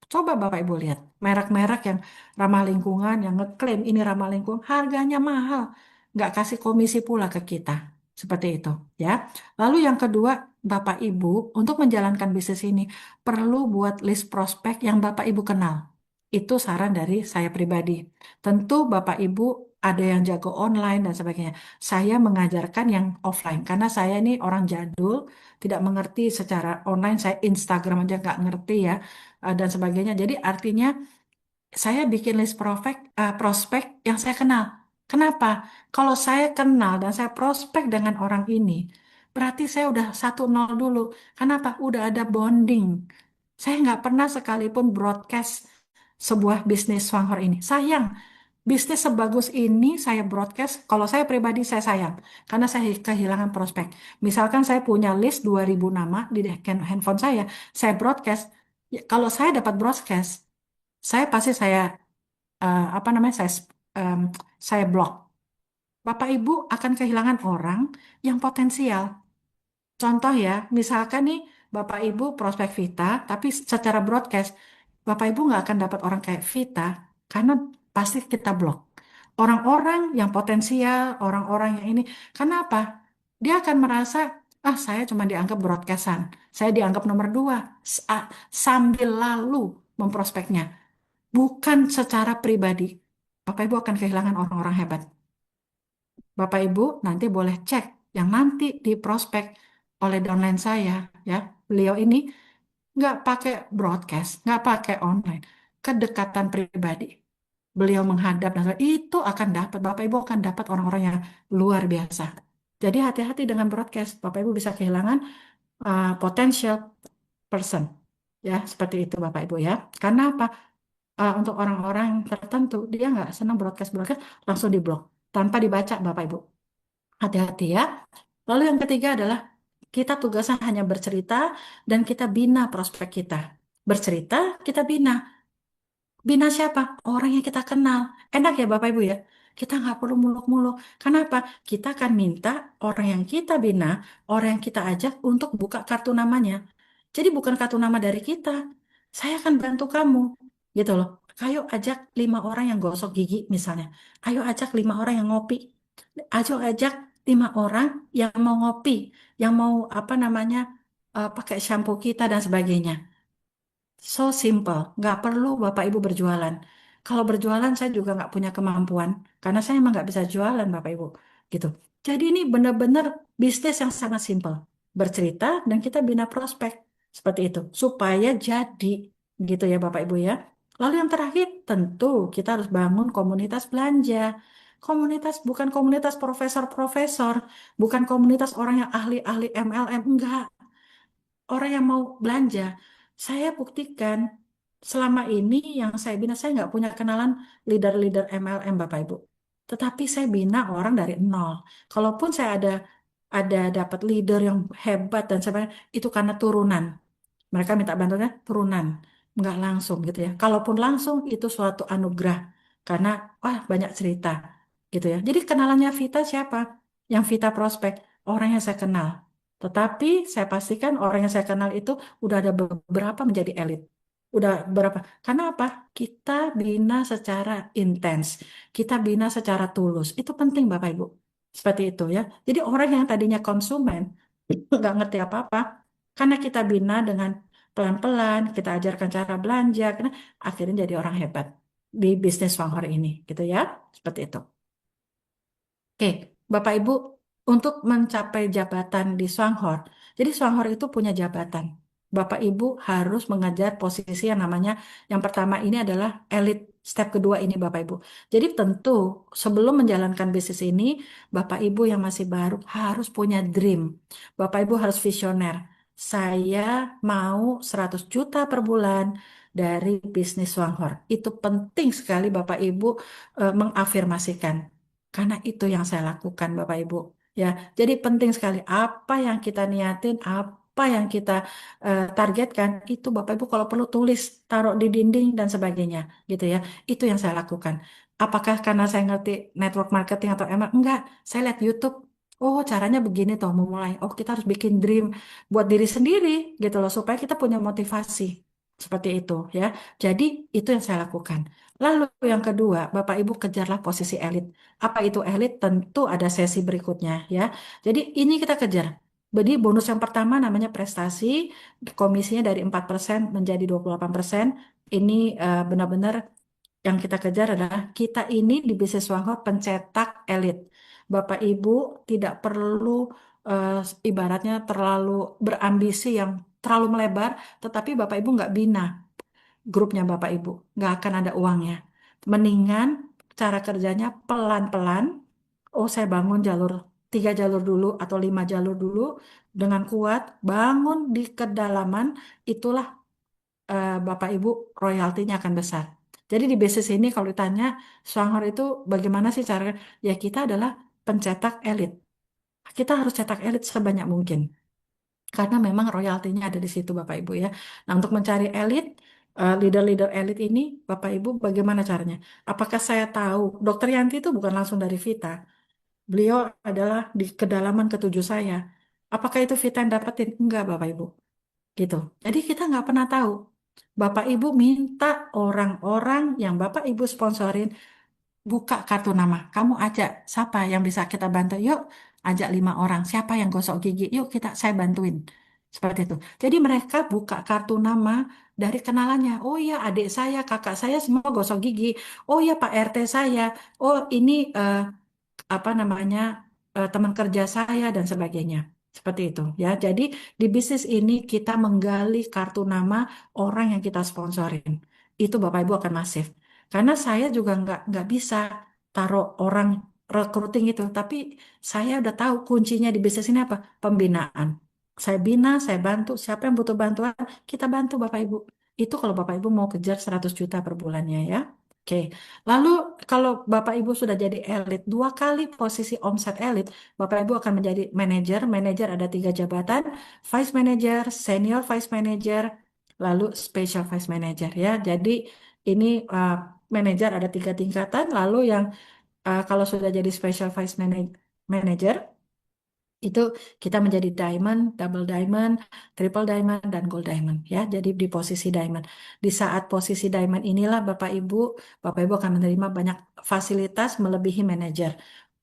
Coba Bapak Ibu lihat, merek-merek yang ramah lingkungan, yang ngeklaim ini ramah lingkungan, harganya mahal. Nggak kasih komisi pula ke kita. Seperti itu, ya. Lalu yang kedua, Bapak Ibu, untuk menjalankan bisnis ini, perlu buat list prospek yang Bapak Ibu kenal. Itu saran dari saya pribadi. Tentu Bapak Ibu ada yang jago online dan sebagainya. Saya mengajarkan yang offline, karena saya ini orang jadul, tidak mengerti secara online, saya Instagram aja nggak ngerti ya dan sebagainya. Jadi artinya saya bikin list prospek yang saya kenal. Kenapa? Kalau saya kenal dan saya prospek dengan orang ini, berarti saya udah 1-0 dulu. Kenapa? Udah ada bonding. Saya nggak pernah sekalipun broadcast sebuah bisnis Swanghor ini. Sayang, bisnis sebagus ini saya broadcast, kalau saya pribadi saya sayang. Karena saya kehilangan prospek. Misalkan saya punya list 2000 nama di handphone saya broadcast. Ya, kalau saya dapat broadcast, saya pasti apa namanya em, saya blok. Bapak Ibu akan kehilangan orang yang potensial. Contoh ya, misalkan nih Bapak Ibu prospek Vita, tapi secara broadcast Bapak Ibu nggak akan dapat orang kayak Vita karena pasti kita blok. Orang-orang yang potensial, orang-orang yang ini, karena apa? Dia akan merasa, ah saya cuma dianggap broadcastan, saya dianggap nomor dua, sambil lalu memprospeknya. Bukan secara pribadi. Bapak Ibu akan kehilangan orang-orang hebat. Bapak Ibu nanti boleh cek yang nanti di prospek oleh downline saya, ya. Beliau ini nggak pakai broadcast, nggak pakai online, kedekatan pribadi. Beliau menghadap dan itu akan dapat, Bapak Ibu akan dapat orang-orang yang luar biasa. Jadi hati-hati dengan broadcast, Bapak Ibu bisa kehilangan potential person, ya seperti itu Bapak Ibu ya. Karena apa? Untuk orang-orang tertentu dia nggak senang broadcast langsung diblok tanpa dibaca Bapak Ibu. Hati-hati ya. Lalu yang ketiga adalah kita tugasnya hanya bercerita dan kita bina prospek kita. Bercerita, kita bina. Bina siapa? Orang yang kita kenal. Enak ya Bapak Ibu ya. Kita nggak perlu muluk-muluk. Kenapa? Kita akan minta orang yang kita bina, orang yang kita ajak untuk buka kartu namanya. Jadi bukan kartu nama dari kita. Saya akan bantu kamu. Gitu loh. Ayo ajak 5 orang yang gosok gigi misalnya. Ayo ajak 5 orang yang ngopi. Ayo ajak 5 orang yang mau ngopi. Yang mau apa namanya pakai shampoo kita dan sebagainya. So simple, nggak perlu Bapak Ibu berjualan. Kalau berjualan saya juga nggak punya kemampuan, karena saya emang nggak bisa jualan Bapak Ibu, gitu. Jadi ini benar-benar bisnis yang sangat simple, bercerita dan kita bina prospek seperti itu, supaya jadi, gitu ya Bapak Ibu ya. Lalu yang terakhir, tentu kita harus bangun komunitas belanja. Komunitas bukan komunitas profesor-profesor, bukan komunitas orang yang ahli-ahli MLM, enggak orang yang mau belanja. Saya buktikan selama ini yang saya bina, saya nggak punya kenalan leader-leader MLM Bapak Ibu. Tetapi saya bina orang dari nol. Kalaupun saya ada dapat leader yang hebat dan sebagainya, itu karena turunan. Mereka minta bantuannya turunan, nggak langsung gitu ya. Kalaupun langsung itu suatu anugerah karena wah banyak cerita gitu ya. Jadi kenalannya Vita siapa? Yang Vita prospek, orang yang saya kenal. Tetapi saya pastikan orang yang saya kenal itu udah ada beberapa menjadi elit. Udah berapa? Karena apa? Kita bina secara intens, kita bina secara tulus. Itu penting Bapak Ibu. Seperti itu ya. Jadi orang yang tadinya konsumen nggak ngerti apa-apa, karena kita bina dengan pelan-pelan, kita ajarkan cara belanja, karena akhirnya jadi orang hebat di bisnis Swanghor ini, gitu ya, seperti itu. Oke, Bapak Ibu, untuk mencapai jabatan di Swanghor, jadi Swanghor itu punya jabatan. Bapak Ibu harus mengejar posisi yang namanya yang pertama ini adalah elite. Step kedua ini Bapak Ibu. Jadi tentu sebelum menjalankan bisnis ini, Bapak Ibu yang masih baru harus punya dream. Bapak Ibu harus visioner. Saya mau 100 juta per bulan dari bisnis Swanghor. Itu penting sekali Bapak Ibu mengafirmasikan. Karena itu yang saya lakukan Bapak Ibu. Ya, jadi penting sekali apa yang kita niatin, apa yang kita targetkan itu Bapak Ibu kalau perlu tulis, taruh di dinding dan sebagainya gitu ya. Itu yang saya lakukan. Apakah karena saya ngerti network marketing atau ML? Enggak, saya lihat YouTube. Oh, caranya begini toh memulai. Oh, kita harus bikin dream buat diri sendiri gitu loh supaya kita punya motivasi. Seperti itu ya. Jadi itu yang saya lakukan. Lalu yang kedua, Bapak Ibu kejarlah posisi elit. Apa itu elit? Tentu ada sesi berikutnya ya. Jadi ini kita kejar. Jadi bonus yang pertama namanya prestasi, komisinya dari 4% menjadi 28%. Ini benar-benar yang kita kejar adalah kita ini di bisnis Wanghot pencetak elit. Bapak Ibu tidak perlu eh, ibaratnya terlalu berambisi yang terlalu melebar, tetapi Bapak Ibu nggak bina grupnya Bapak Ibu, nggak akan ada uangnya. Mendingan cara kerjanya pelan-pelan. Oh, saya bangun jalur 3 jalur dulu atau 5 jalur dulu dengan kuat, bangun di kedalaman, itulah Bapak Ibu royaltinya akan besar. Jadi di bisnis ini kalau ditanya Swanghor itu bagaimana sih cara? Ya kita adalah pencetak elit. Kita harus cetak elit sebanyak mungkin. Karena memang royaltinya ada di situ Bapak Ibu ya. Nah untuk mencari elit, leader-leader elit ini Bapak Ibu bagaimana caranya? Apakah saya tahu Dokter Yanti itu bukan langsung dari Vita. Beliau adalah di kedalaman ketujuh saya. Apakah itu Vita yang dapetin? Enggak Bapak Ibu. Gitu. Jadi kita nggak pernah tahu. Bapak Ibu minta orang-orang yang Bapak Ibu sponsorin buka kartu nama. Kamu ajak siapa yang bisa kita bantu? Yuk, ajak 5 orang. Siapa yang gosok gigi? Yuk saya bantuin. Seperti itu. Jadi mereka buka kartu nama dari kenalannya. Oh iya, adik saya, kakak saya semua gosok gigi. Oh iya, Pak RT saya. Oh ini apa namanya teman kerja saya dan sebagainya. Seperti itu ya. Jadi di bisnis ini kita menggali kartu nama orang yang kita sponsorin. Itu Bapak Ibu akan masif. Karena saya juga nggak bisa taruh orang recruiting itu. Tapi saya udah tahu kuncinya di bisnis ini apa? Pembinaan. Saya bina, saya bantu. Siapa yang butuh bantuan, kita bantu Bapak Ibu. Itu kalau Bapak Ibu mau kejar 100 juta per bulannya ya. Oke, lalu kalau Bapak Ibu sudah jadi elit, 2 kali posisi omset elit, Bapak Ibu akan menjadi manajer. Manajer ada 3 jabatan, vice manager, senior vice manager, lalu special vice manager ya. Jadi ini manajer ada 3 tingkatan, lalu yang kalau sudah jadi special vice manager, itu kita menjadi diamond, double diamond, triple diamond, dan gold diamond ya. Jadi di posisi diamond. Di saat posisi diamond inilah Bapak Ibu akan menerima banyak fasilitas melebihi manajer.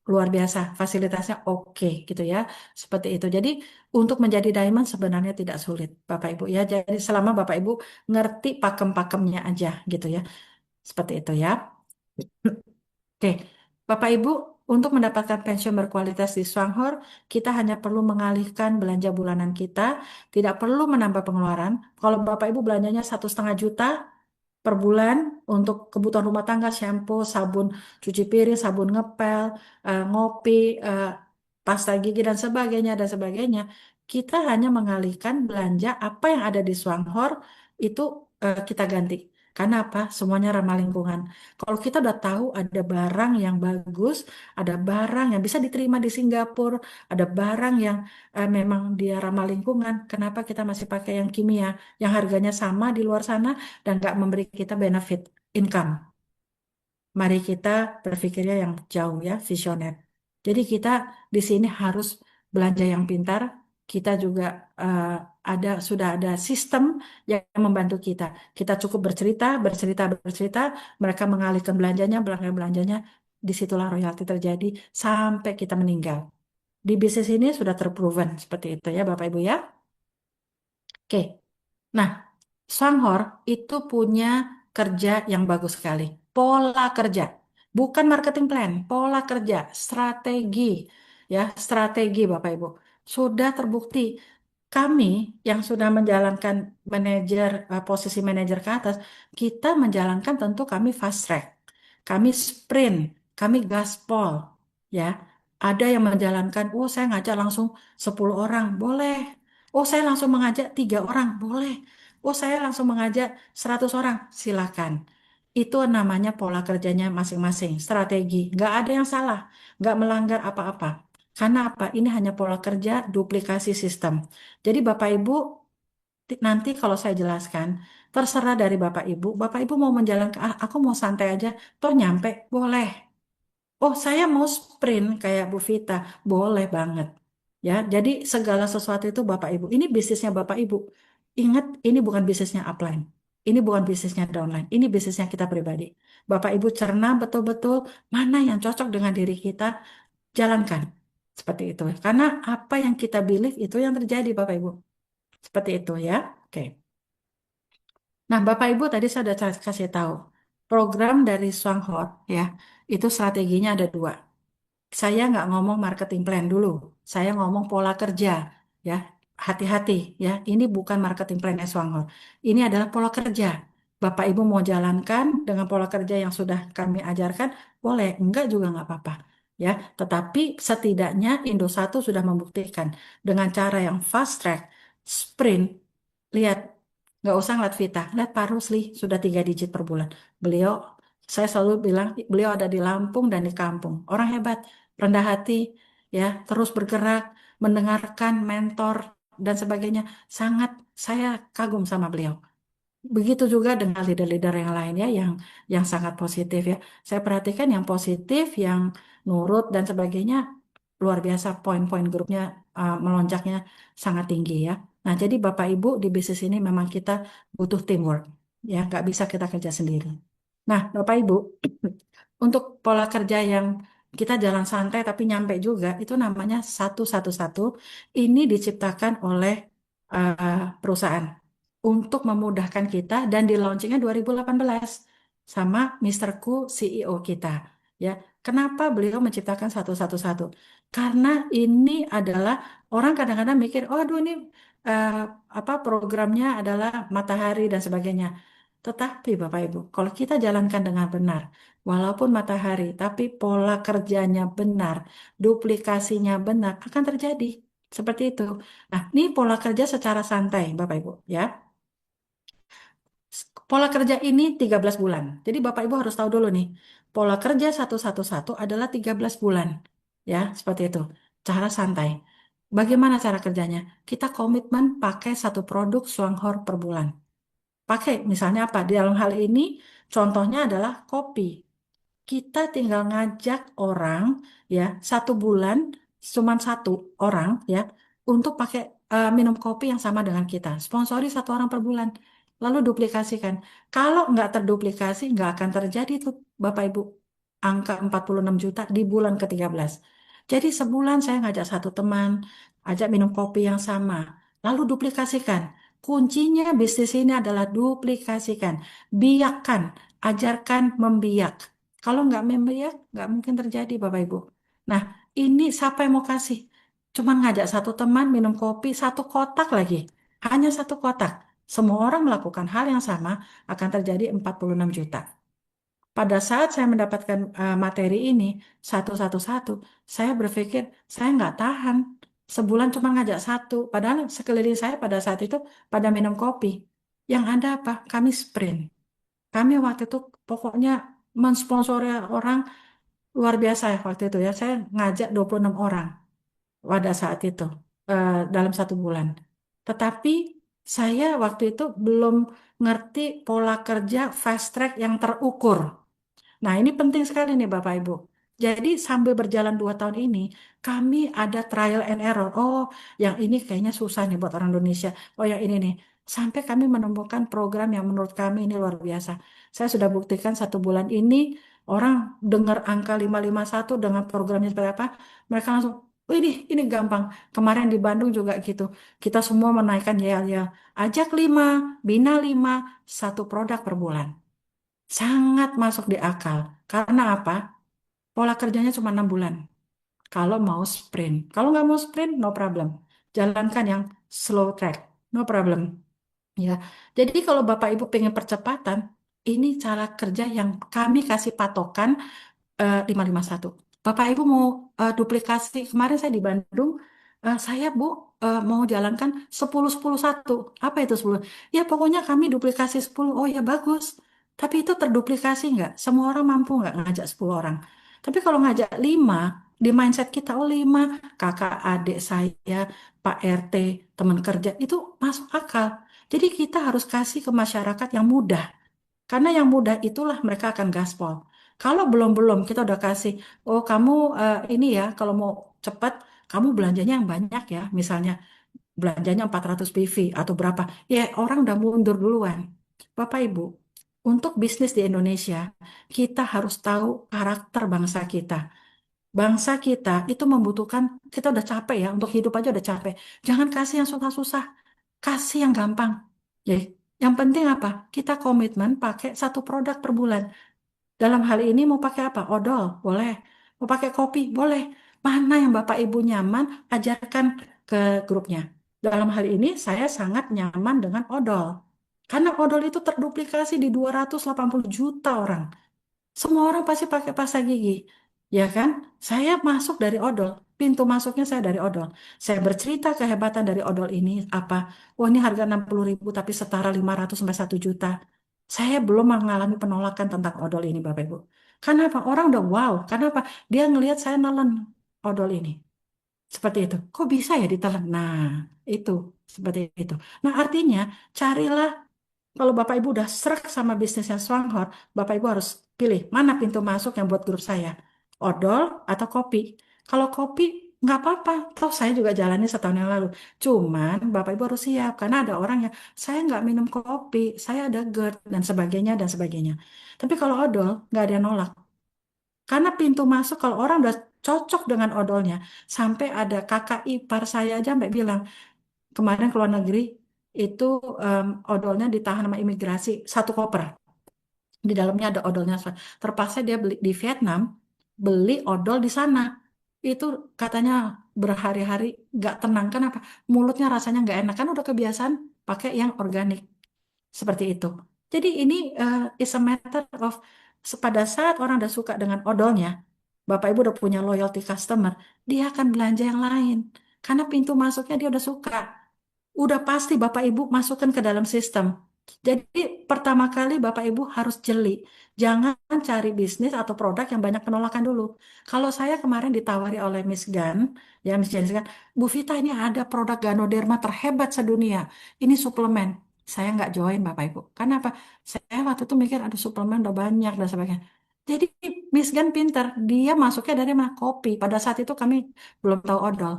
Luar biasa, fasilitasnya oke gitu ya. Seperti itu. Jadi untuk menjadi diamond sebenarnya tidak sulit Bapak Ibu ya. Jadi selama Bapak Ibu ngerti pakem-pakemnya aja gitu ya. Seperti itu ya. Oke, Bapak Ibu, untuk mendapatkan pensiun berkualitas di Swanghor, kita hanya perlu mengalihkan belanja bulanan kita, tidak perlu menambah pengeluaran. Kalau Bapak Ibu belanjanya 1,5 juta per bulan untuk kebutuhan rumah tangga, shampoo, sabun cuci piring, sabun ngepel, ngopi, eh, pasta gigi dan sebagainya. Kita hanya mengalihkan belanja apa yang ada di Swanghor itu kita ganti. Karena apa? Semuanya ramah lingkungan. Kalau kita udah tahu ada barang yang bagus, ada barang yang bisa diterima di Singapura, ada barang yang memang dia ramah lingkungan, kenapa kita masih pakai yang kimia, yang harganya sama di luar sana dan nggak memberi kita benefit income? Mari kita berpikirnya yang jauh ya, visioner. Jadi kita di sini harus belanja yang pintar. Kita juga eh, sudah ada sistem yang membantu kita. Kita cukup bercerita, bercerita, bercerita. Mereka mengalihkan belanjanya. Disitulah royalti terjadi sampai kita meninggal. Di bisnis ini sudah terproven seperti itu ya, Bapak Ibu ya. Oke. Nah, Sanghor itu punya kerja yang bagus sekali. Pola kerja, bukan marketing plan, pola kerja, strategi, ya, strategi Bapak Ibu. Sudah terbukti. Kami yang sudah menjalankan posisi manajer ke atas, kita menjalankan tentu kami fast track, kami sprint, kami gaspol, ya. Ada yang menjalankan, oh saya ngajak langsung 10 orang, boleh. Oh saya langsung mengajak 3 orang, boleh. Oh saya langsung mengajak 100 orang, silakan. Itu namanya pola kerjanya masing-masing, strategi. Nggak ada yang salah, nggak melanggar apa-apa. Karena apa? Ini hanya pola kerja duplikasi sistem. Jadi Bapak Ibu nanti kalau saya jelaskan, terserah dari Bapak Ibu. Bapak Ibu mau menjalankan, ah, aku mau santai aja, toh nyampe, boleh. Oh, saya mau sprint kayak Bu Vita, boleh banget. Ya, jadi segala sesuatu itu Bapak Ibu. Ini bisnisnya Bapak Ibu. Ingat, ini bukan bisnisnya upline. Ini bukan bisnisnya downline. Ini bisnisnya kita pribadi. Bapak Ibu cerna betul-betul mana yang cocok dengan diri kita, jalankan. Seperti itu. Karena apa yang kita believe itu yang terjadi, Bapak Ibu. Seperti itu ya. Oke. Nah, Bapak Ibu tadi saya sudah kasih tahu. Program dari Swanghot ya, itu strateginya ada dua. Saya nggak ngomong marketing plan dulu. Saya ngomong pola kerja ya. Hati-hati ya. Ini bukan marketing plan Swanghot. Ini adalah pola kerja. Bapak Ibu mau jalankan dengan pola kerja yang sudah kami ajarkan, boleh. Enggak juga nggak apa-apa. Ya, tetapi setidaknya Indosat sudah membuktikan dengan cara yang fast track, sprint. Lihat, nggak usah ngeliat Vita, lihat Pak Rusli sudah 3 digit per bulan. Beliau, saya selalu bilang, beliau ada di Lampung dan di kampung. Orang hebat, rendah hati, ya, terus bergerak, mendengarkan mentor dan sebagainya. Sangat saya kagum sama beliau. Begitu juga dengan leader-leader yang lain ya, yang sangat positif ya. Saya perhatikan yang positif, yang nurut dan sebagainya luar biasa. Poin-poin grupnya melonjaknya sangat tinggi ya. Nah, jadi Bapak Ibu di bisnis ini memang kita butuh teamwork ya, nggak bisa kita kerja sendiri. Nah, Bapak Ibu, untuk pola kerja yang kita jalan santai tapi nyampe juga, itu namanya 111. Ini diciptakan oleh perusahaan untuk memudahkan kita dan di launchingnya 2018 sama Mr. Ku CEO kita. Ya, kenapa beliau menciptakan 111? Karena ini adalah orang kadang-kadang mikir, oh aduh ini eh, apa programnya adalah matahari dan sebagainya. Tetapi Bapak Ibu, kalau kita jalankan dengan benar, walaupun matahari, tapi pola kerjanya benar, duplikasinya benar, akan terjadi. Seperti itu. Nah, ini pola kerja secara santai, Bapak Ibu, ya. Pola kerja ini 13 bulan. Jadi Bapak Ibu harus tahu dulu nih, pola kerja 111 adalah 13 bulan. Ya, seperti itu. Cara santai. Bagaimana cara kerjanya? Kita komitmen pakai satu produk Swanghor per bulan. Pakai misalnya apa? Di dalam hal ini contohnya adalah kopi. Kita tinggal ngajak orang ya 1 bulan cuman 1 orang ya untuk pakai minum kopi yang sama dengan kita. Sponsori 1 orang per bulan. Lalu duplikasikan. Kalau nggak terduplikasi nggak akan terjadi tuh Bapak Ibu. Angka 46 juta di bulan ke-13. Jadi sebulan saya ngajak satu teman, ajak minum kopi yang sama. Lalu duplikasikan. Kuncinya bisnis ini adalah duplikasikan. Biakkan, ajarkan membiak. Kalau nggak membiak, nggak mungkin terjadi, Bapak Ibu. Nah, ini siapa yang mau kasih? Cuma ngajak satu teman minum kopi, 1 kotak lagi. Hanya 1 kotak. Semua orang melakukan hal yang sama, akan terjadi 46 juta. Pada saat saya mendapatkan materi ini, satu-satu, saya berpikir, saya nggak tahan. Sebulan cuma ngajak satu. Padahal sekeliling saya pada saat itu pada minum kopi. Yang ada apa? Kami sprint. Kami waktu itu pokoknya mensponsori orang luar biasa ya waktu itu ya. Saya ngajak 26 orang pada saat itu dalam 1 bulan. Tetapi saya waktu itu belum ngerti pola kerja fast track yang terukur. Nah, ini penting sekali nih Bapak Ibu. Jadi sambil berjalan 2 tahun ini, kami ada trial and error. Oh, yang ini kayaknya susah nih buat orang Indonesia. Oh, yang ini nih. Sampai kami menemukan program yang menurut kami ini luar biasa. Saya sudah buktikan 1 bulan ini, orang dengar angka 551 dengan programnya seperti apa, mereka langsung, oh ini gampang. Kemarin di Bandung juga gitu. Kita semua menaikkan yel-yel. Ajak 5, bina 5, 1 produk per bulan. Sangat masuk di akal. Karena apa? Pola kerjanya cuma 6 bulan. Kalau mau sprint. Kalau nggak mau sprint, no problem. jalankan yang slow track, no problem. Ya, jadi kalau Bapak Ibu pengen percepatan, ini cara kerja yang kami kasih patokan 551. Bapak Ibu mau duplikasi, kemarin saya di Bandung, saya Bu mau jalankan 10 10 1. Apa itu 10? Ya pokoknya kami duplikasi 10. Oh ya bagus. Tapi itu terduplikasi nggak? Semua orang mampu nggak ngajak 10 orang? Tapi kalau ngajak 5, di mindset kita, oh 5, kakak, adik saya, Pak RT, teman kerja, itu masuk akal. Jadi kita harus kasih ke masyarakat yang mudah. Karena yang mudah itulah mereka akan gaspol. Kalau belum-belum kita udah kasih, oh kamu ini ya, kalau mau cepat, kamu belanjanya yang banyak ya, misalnya belanjanya 400 PV atau berapa, ya orang udah mundur duluan. Bapak Ibu, untuk bisnis di Indonesia, kita harus tahu karakter bangsa kita. Bangsa kita itu membutuhkan, kita udah capek ya, untuk hidup aja udah capek. Jangan kasih yang susah-susah, kasih yang gampang. Jadi, yang penting apa? Kita komitmen pakai satu produk per bulan. Dalam hal ini mau pakai apa? Odol, boleh. Mau pakai kopi, boleh. Mana yang Bapak Ibu nyaman, ajarkan ke grupnya. Dalam hal ini saya sangat nyaman dengan odol. Karena odol itu terduplikasi di 280 juta orang. Semua orang pasti pakai pasta gigi. Ya kan? Saya masuk dari odol. Pintu masuknya saya dari odol. Saya bercerita kehebatan dari odol ini apa? Oh ini harga 60.000 tapi setara 500 sampai 1 juta. Saya belum mengalami penolakan tentang odol ini Bapak Ibu. Kenapa? Orang udah wow. Kenapa? Dia ngelihat saya nelen odol ini. Seperti itu. Kok bisa ya ditelan? Nah, itu. Seperti itu. Nah, artinya carilah kalau Bapak Ibu udah serak sama bisnisnya Swanghor, Bapak Ibu harus pilih mana pintu masuk yang buat grup saya. Odol atau kopi. Kalau kopi, nggak apa-apa. Toh saya juga jalani setahun yang lalu. Cuman Bapak Ibu harus siap. Karena ada orang yang, saya nggak minum kopi, saya ada GERD, dan sebagainya, dan sebagainya. Tapi kalau odol, nggak ada yang nolak. Karena pintu masuk, kalau orang udah cocok dengan odolnya, sampai ada kakak ipar saya aja sampai bilang, kemarin ke luar negeri, itu odolnya ditahan sama imigrasi, satu koper. Di dalamnya ada odolnya. Terpaksa dia beli di Vietnam, beli odol di sana. Itu katanya berhari-hari nggak tenang. Kenapa? Mulutnya rasanya nggak enak. Kan udah kebiasaan pakai yang organik. Seperti itu. Jadi ini is a matter of pada saat orang udah suka dengan odolnya, Bapak Ibu udah punya loyalty customer, dia akan belanja yang lain. Karena pintu masuknya dia udah suka. Udah pasti Bapak Ibu masukkan ke dalam sistem. Jadi pertama kali Bapak Ibu harus jeli. Jangan cari bisnis atau produk yang banyak penolakan dulu. Kalau saya kemarin ditawari oleh Miss Gan, ya Miss Janice kan, Bu Vita ini ada produk Ganoderma terhebat sedunia. Ini suplemen. Saya nggak join Bapak Ibu. Karena apa? Saya waktu itu mikir ada suplemen udah banyak dan sebagainya. Jadi Miss Gan pinter. Dia masuknya dari mana? Kopi. Pada saat itu kami belum tahu odol.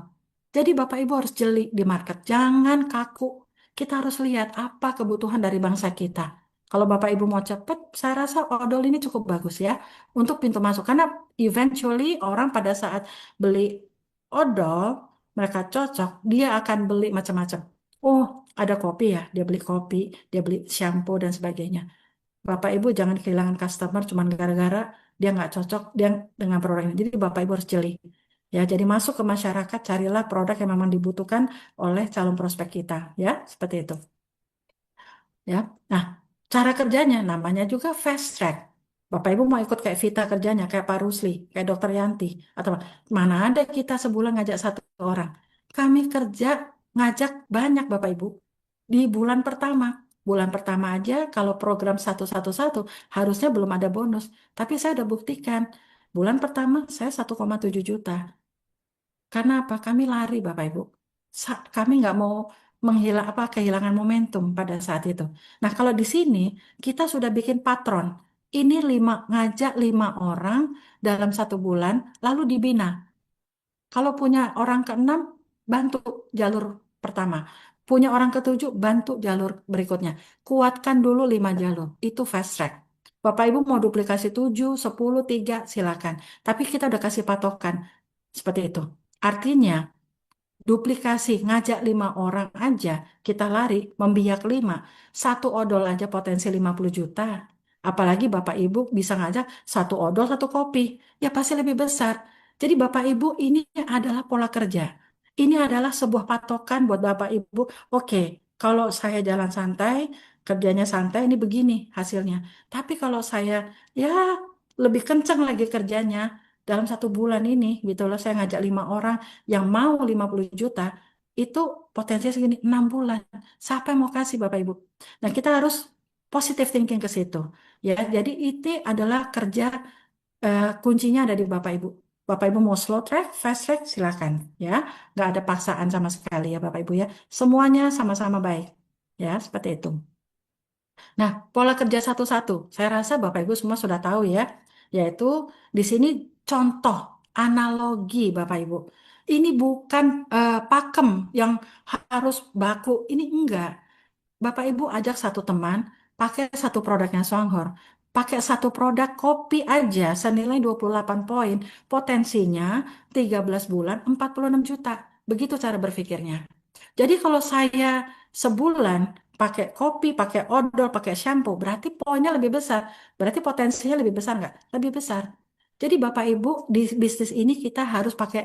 Jadi Bapak Ibu harus jeli di market, jangan kaku. Kita harus lihat apa kebutuhan dari bangsa kita. Kalau Bapak Ibu mau cepet, saya rasa odol ini cukup bagus ya untuk pintu masuk. Karena eventually orang pada saat beli odol, mereka cocok, dia akan beli macam-macam. Oh, ada kopi ya, dia beli kopi, dia beli shampoo dan sebagainya. Bapak Ibu jangan kehilangan customer cuma gara-gara dia nggak cocok dia dengan produk ini. Jadi Bapak Ibu harus jeli. Ya, jadi masuk ke masyarakat, carilah produk yang memang dibutuhkan oleh calon prospek kita, ya, seperti itu. Ya, nah, cara kerjanya namanya juga fast track. Bapak Ibu mau ikut kayak Vita kerjanya, kayak Pak Rusli, kayak Dokter Yanti, atau mana ada kita sebulan ngajak satu orang. Kami kerja ngajak banyak Bapak Ibu di bulan pertama. Bulan pertama aja kalau program 111 harusnya belum ada bonus. Tapi saya udah buktikan. Bulan pertama saya 1,7 juta. Karena apa? Kami lari, Bapak Ibu. Kami nggak mau kehilangan momentum pada saat itu. Nah, kalau di sini kita sudah bikin patron. Ini ngajak 5 orang dalam 1 bulan, lalu dibina. Kalau punya orang keenam, bantu jalur pertama. Punya orang ketujuh, bantu jalur berikutnya. Kuatkan dulu 5 jalur. Itu fast track. Bapak Ibu mau duplikasi 7, 10, 3, silakan. Tapi kita udah kasih patokan. Seperti itu. Artinya, duplikasi, ngajak 5 orang aja, kita lari, membiak 5. Satu odol aja potensi 50 juta. Apalagi Bapak Ibu bisa ngajak satu odol, satu kopi. Ya pasti lebih besar. Jadi Bapak Ibu ini adalah pola kerja. Ini adalah sebuah patokan buat Bapak Ibu. Oke, kalau saya jalan santai, kerjanya santai, ini begini hasilnya. Tapi kalau saya ya lebih kencang lagi kerjanya dalam 1 bulan ini, gitu loh, saya ngajak 5 orang yang mau 50 juta, itu potensinya segini 6 bulan. Siapa yang mau kasih Bapak Ibu? Nah, kita harus positive thinking ke situ. Ya, jadi itu adalah kerja, kuncinya ada di Bapak Ibu. Bapak Ibu mau slow track, fast track, silakan. Ya, nggak ada paksaan sama sekali ya Bapak Ibu ya. Semuanya sama-sama baik. Ya, seperti itu. Nah, pola kerja satu-satu. Saya rasa Bapak Ibu semua sudah tahu ya. Yaitu di sini contoh analogi Bapak Ibu. Ini bukan pakem yang harus baku. Ini enggak. Bapak Ibu ajak satu teman, pakai satu produknya Songhor. Pakai satu produk kopi aja senilai 28 poin, potensinya 13 bulan 46 juta. Begitu cara berpikirnya. Jadi kalau saya sebulan pakai kopi, pakai odol, pakai shampoo, berarti poinnya lebih besar. Berarti potensinya lebih besar nggak? Lebih besar. Jadi Bapak Ibu di bisnis ini kita harus pakai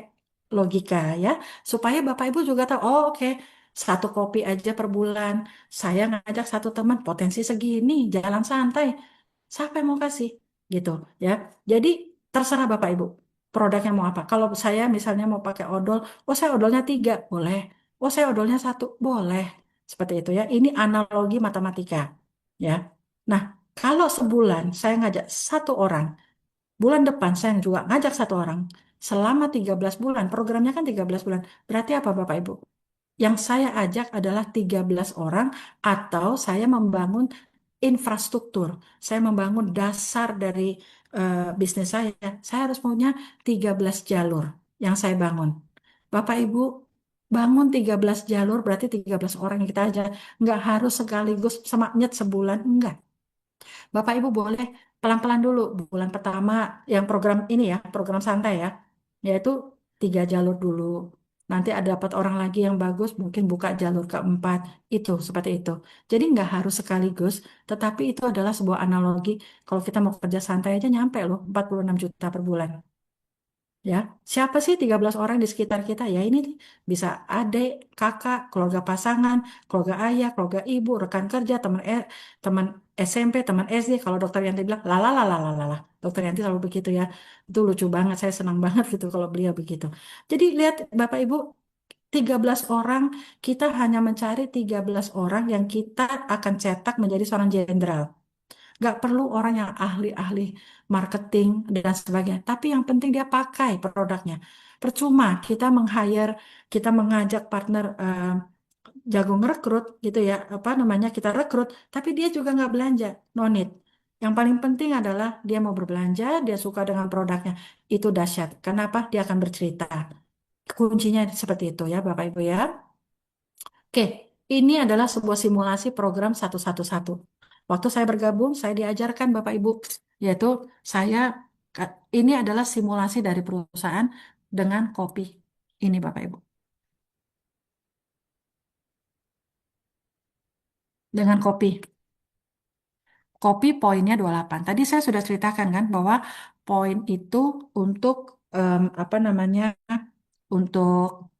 logika ya, supaya Bapak Ibu juga tahu, oh oke, satu kopi aja per bulan. Saya ngajak satu teman potensi segini, jalan santai. Siapa yang mau kasih? Gitu ya. Jadi terserah Bapak Ibu. Produknya mau apa? Kalau saya misalnya mau pakai odol, oh saya odolnya 3, boleh. Oh saya odolnya 1, boleh. Seperti itu ya. Ini analogi matematika. Ya. Nah, kalau sebulan saya ngajak satu orang, bulan depan saya juga ngajak satu orang. Selama 13 bulan, programnya kan 13 bulan. Berarti apa Bapak Ibu? Yang saya ajak adalah 13 orang atau saya membangun infrastruktur. Saya membangun dasar dari bisnis saya. Saya harus punya 13 jalur yang saya bangun. Bapak Ibu bangun 13 jalur berarti 13 orang yang kita ajak. Nggak harus sekaligus semaknyet sebulan. Enggak. Bapak Ibu boleh pelan-pelan dulu. Bulan pertama yang program ini ya, program santai ya, yaitu 3 jalur dulu. Nanti ada dapat orang lagi yang bagus, mungkin buka jalur keempat. Itu, seperti itu. Jadi nggak harus sekaligus, tetapi itu adalah sebuah analogi. Kalau kita mau kerja santai aja nyampe loh, 46 juta per bulan. Ya, siapa sih 13 orang di sekitar kita? Ya ini nih, bisa adik, kakak, keluarga pasangan, keluarga ayah, keluarga ibu, rekan kerja, teman SMP, teman SD. Kalau dokter Yanti bilang, la. Dokter Yanti selalu begitu ya. Itu lucu banget, saya senang banget gitu kalau beliau begitu. Jadi lihat Bapak Ibu, 13 orang, kita hanya mencari 13 orang yang kita akan cetak menjadi seorang jenderal. Nggak perlu orang yang ahli-ahli marketing dan sebagainya. Tapi yang penting dia pakai produknya. Percuma kita meng-hire, kita mengajak partner jago ngerekrut gitu ya, apa namanya kita rekrut, tapi dia juga nggak belanja, no need. Yang paling penting adalah dia mau berbelanja, dia suka dengan produknya. Itu dahsyat. Kenapa? Dia akan bercerita. Kuncinya seperti itu ya, Bapak Ibu ya. Oke, ini adalah sebuah simulasi program 111. Waktu saya bergabung, saya diajarkan Bapak Ibu, yaitu saya, ini adalah simulasi dari perusahaan dengan kopi. Ini Bapak Ibu, dengan kopi. Kopi poinnya 28. Tadi saya sudah ceritakan kan bahwa poin itu untuk apa namanya? Untuk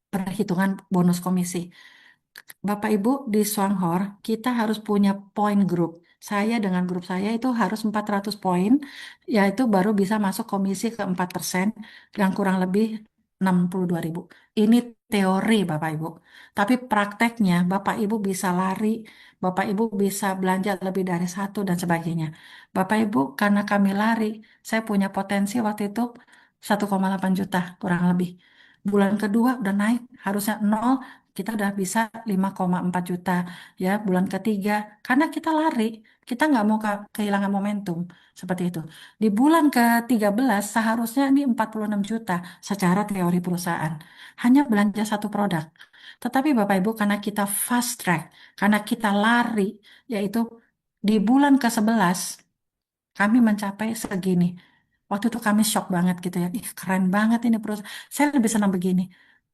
perhitungan bonus komisi. Bapak Ibu di Songhor, kita harus punya poin grup. Saya dengan grup saya itu harus 400 poin, yaitu baru bisa masuk komisi ke 4%, yang kurang lebih 62.000. Ini teori Bapak Ibu. Tapi prakteknya Bapak Ibu bisa lari, Bapak Ibu bisa belanja lebih dari satu dan sebagainya. Bapak Ibu, karena kami lari, saya punya potensi waktu itu 1,8 juta kurang lebih. Bulan kedua udah naik, harusnya nol, kita udah bisa 5,4 juta ya bulan ketiga, karena kita lari, kita nggak mau kehilangan momentum seperti itu. Di bulan ke-13 seharusnya ini 46 juta secara teori perusahaan, hanya belanja satu produk. Tetapi Bapak Ibu, karena kita fast track, karena kita lari, yaitu di bulan ke-11 kami mencapai segini. Waktu itu kami shock banget gitu ya. Ih, keren banget ini perusahaan. Saya lebih senang begini.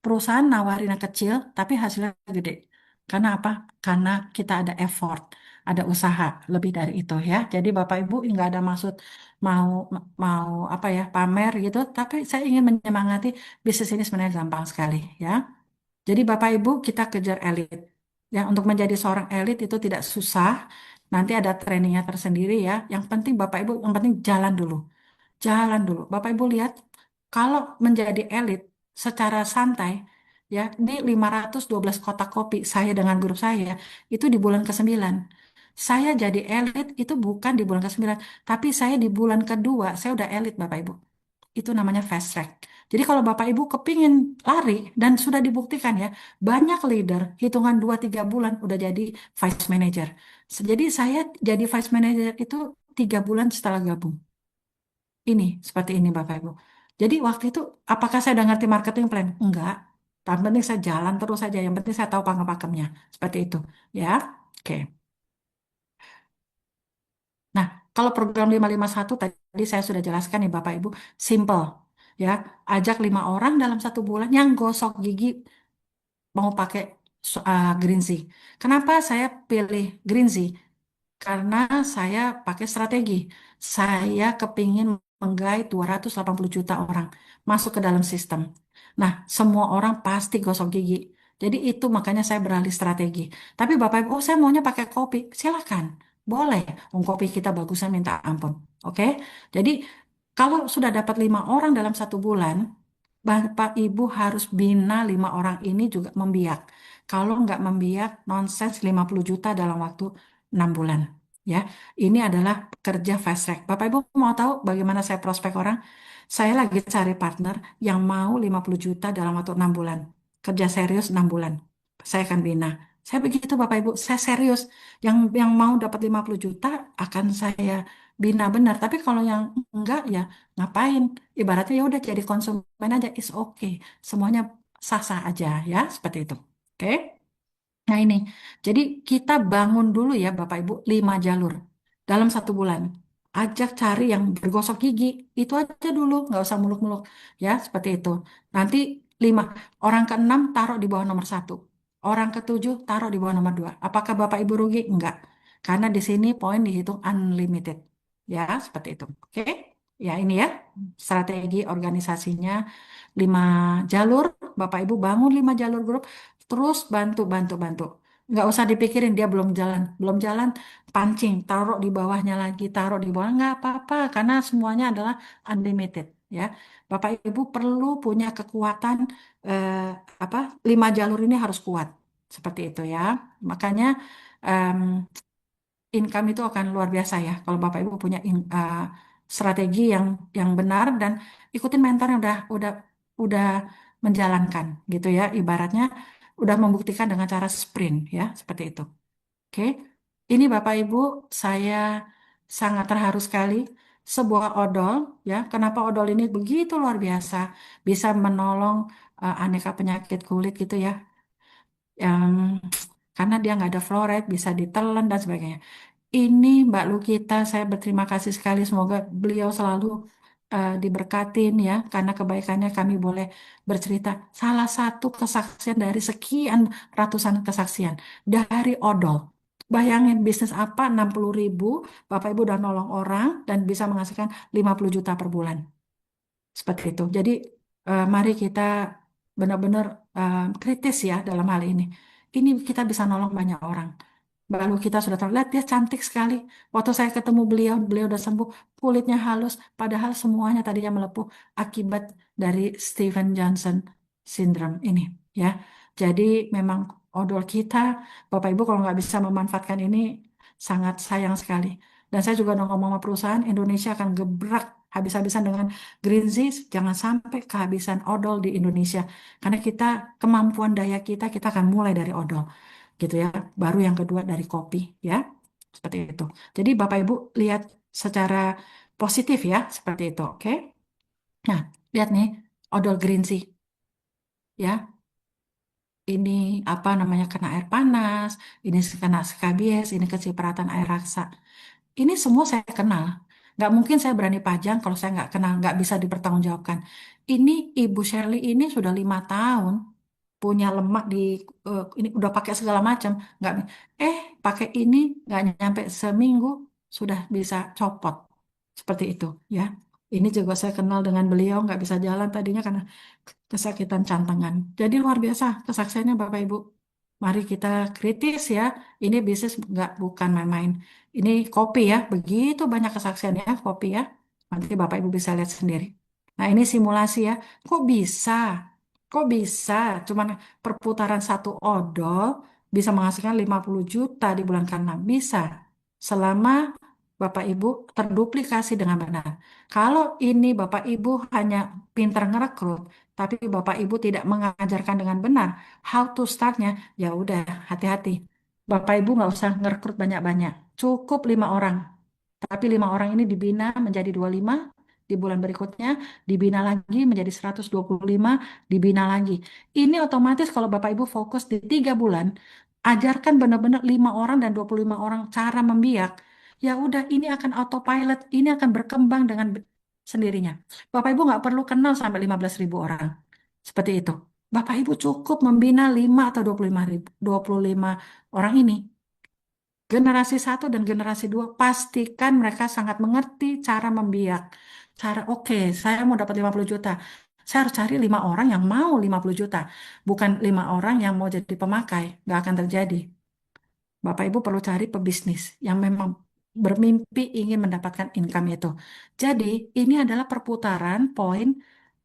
Perusahaan nawarin yang kecil, tapi hasilnya gede. Karena apa? Karena kita ada effort. ada usaha lebih dari itu ya. Jadi Bapak Ibu nggak ada maksud mau mau apa ya pamer gitu, tapi saya ingin menyemangati bisnis ini sebenarnya gampang sekali ya. Jadi Bapak Ibu kita kejar elit. Ya, untuk menjadi seorang elit itu tidak susah. Nanti ada trainingnya tersendiri ya. Yang penting Bapak Ibu, yang penting jalan dulu. Jalan dulu. Bapak Ibu lihat, kalau menjadi elit secara santai, ya di 512 kotak kopi saya dengan grup saya, itu di bulan ke-9. Saya jadi elit itu bukan di bulan ke-9, tapi saya di bulan kedua, saya udah elit Bapak Ibu. Itu namanya fast track. Jadi kalau Bapak Ibu kepingin lari dan sudah dibuktikan ya, banyak leader hitungan 2-3 bulan udah jadi vice manager. Jadi saya jadi vice manager itu 3 bulan setelah gabung. Ini seperti ini Bapak Ibu. Jadi waktu itu apakah saya udah ngerti marketing plan? Enggak. Yang penting saya jalan terus saja. Yang penting saya tahu pakem-pakemnya. Seperti itu. Ya. Oke. Nah, kalau program 551 tadi saya sudah jelaskan nih Bapak Ibu. Simple. Ya. Ajak 5 orang dalam 1 bulan yang gosok gigi mau pakai green tea. Kenapa saya pilih green tea? Karena saya pakai strategi. Saya kepingin menggait 280 juta orang masuk ke dalam sistem. Nah, semua orang pasti gosok gigi. Jadi itu makanya saya beralih strategi. Tapi Bapak Ibu, oh saya maunya pakai kopi. Silakan. Boleh. Kopi kita bagusnya minta ampun. Oke? Jadi kalau sudah dapat 5 orang dalam 1 bulan, Bapak Ibu harus bina 5 orang ini juga membiak. Kalau nggak membiak, nonsens 50 juta dalam waktu 6 bulan. Ya, ini adalah kerja fast track. Bapak Ibu mau tahu bagaimana saya prospek orang? Saya lagi cari partner yang mau 50 juta dalam waktu 6 bulan. Kerja serius 6 bulan. Saya akan bina. Saya begitu Bapak Ibu, saya serius. Yang mau dapat 50 juta akan saya bina benar. Tapi kalau yang enggak ya ngapain? Ibaratnya ya udah jadi konsumen aja, is okay. Semuanya sah-sah aja ya, seperti itu. Oke? Nah ini, jadi kita bangun dulu ya Bapak Ibu 5 jalur dalam 1 bulan. Ajak cari yang bergosok gigi, itu aja dulu, nggak usah muluk-muluk ya seperti itu. Nanti 5, orang ke-6 taruh di bawah nomor 1, orang ke-7 taruh di bawah nomor 2. Apakah Bapak Ibu rugi? Enggak, karena di sini poin dihitung unlimited ya seperti itu. Oke, ya ini ya strategi organisasinya 5 jalur. Bapak Ibu bangun 5 jalur grup. Terus bantu, bantu, bantu. Nggak usah dipikirin dia belum jalan. Belum jalan, pancing. Taruh di bawahnya lagi, taruh di bawah. Nggak apa-apa, karena semuanya adalah unlimited. Ya, Bapak Ibu perlu punya kekuatan eh, apa? 5 jalur ini harus kuat. Seperti itu ya. Makanya em, income itu akan luar biasa ya. Kalau Bapak Ibu punya strategi yang benar dan ikutin mentor yang udah menjalankan gitu ya. Ibaratnya udah membuktikan dengan cara sprint ya, seperti itu. Oke. Ini Bapak Ibu, saya sangat terharu sekali sebuah odol ya. Kenapa odol ini begitu luar biasa bisa menolong aneka penyakit kulit gitu ya. Yang karena dia nggak ada fluoride, bisa ditelan dan sebagainya. Ini Mbak Lukita, saya berterima kasih sekali. Semoga beliau selalu diberkatin ya, karena kebaikannya kami boleh bercerita. Salah satu kesaksian dari sekian ratusan kesaksian dari odol. Bayangin bisnis apa 60.000, Bapak Ibu udah nolong orang dan bisa menghasilkan 50 juta per bulan. Seperti itu. Jadi mari kita benar-benar kritis ya dalam hal ini. Ini kita bisa nolong banyak orang. Baru kita sudah tahu, lihat dia cantik sekali. Waktu saya ketemu beliau, beliau udah sembuh, kulitnya halus, padahal semuanya tadinya melepuh akibat dari Steven Johnson syndrome ini, ya. Jadi memang odol kita, Bapak Ibu kalau nggak bisa memanfaatkan ini, sangat sayang sekali. Dan saya juga udah ngomong sama perusahaan, Indonesia akan gebrak habis-habisan dengan Green Zeas, jangan sampai kehabisan odol di Indonesia. Karena kita, kemampuan daya kita akan mulai dari odol gitu ya. Baru yang kedua dari kopi ya. Seperti itu. Jadi Bapak Ibu lihat secara positif ya, seperti itu. Oke. Nah, lihat nih odol green tea ya. Ini apa namanya kena air panas, ini kena skabies, ini kecipratan air raksa. Ini semua saya kenal. Nggak mungkin saya berani pajang kalau saya nggak kenal, nggak bisa dipertanggungjawabkan. Ini Ibu Shirley ini sudah 5 tahun punya lemak di ini udah pakai segala macam, nggak. Eh pakai ini nggak nyampe seminggu sudah bisa copot. Seperti itu ya. Ini juga saya kenal dengan beliau nggak bisa jalan tadinya karena kesakitan cantengan. Jadi luar biasa kesaksiannya Bapak Ibu. Mari kita kritis ya. Ini bisnis nggak bukan main-main. Ini kopi ya. Begitu banyak kesaksian ya kopi ya. Nanti Bapak Ibu bisa lihat sendiri. Nah ini simulasi ya. Kok bisa? Kok bisa? Cuman perputaran satu odol bisa menghasilkan 50 juta di bulan ke-6. Bisa. Selama Bapak Ibu terduplikasi dengan benar. Kalau ini Bapak Ibu hanya pintar ngerekrut, tapi Bapak Ibu tidak mengajarkan dengan benar how to startnya, ya udah hati-hati. Bapak Ibu nggak usah ngerekrut banyak-banyak. Cukup 5 orang. Tapi 5 orang ini dibina menjadi 25, di bulan berikutnya dibina lagi menjadi 125, dibina lagi. Ini otomatis kalau Bapak Ibu fokus di 3 bulan, ajarkan benar-benar 5 orang dan 25 orang cara membiak. Ya udah, ini akan autopilot, ini akan berkembang dengan sendirinya. Bapak Ibu nggak perlu kenal sampai 15.000 orang. Seperti itu. Bapak Ibu cukup membina 5 atau 25 orang ini. Generasi 1 dan generasi 2 pastikan mereka sangat mengerti cara membiak. Cara, oke, saya mau dapat 50 juta. Saya harus cari 5 orang yang mau 50 juta. Bukan 5 orang yang mau jadi pemakai. Nggak akan terjadi. Bapak Ibu perlu cari pebisnis yang memang bermimpi ingin mendapatkan income itu. Jadi ini adalah perputaran poin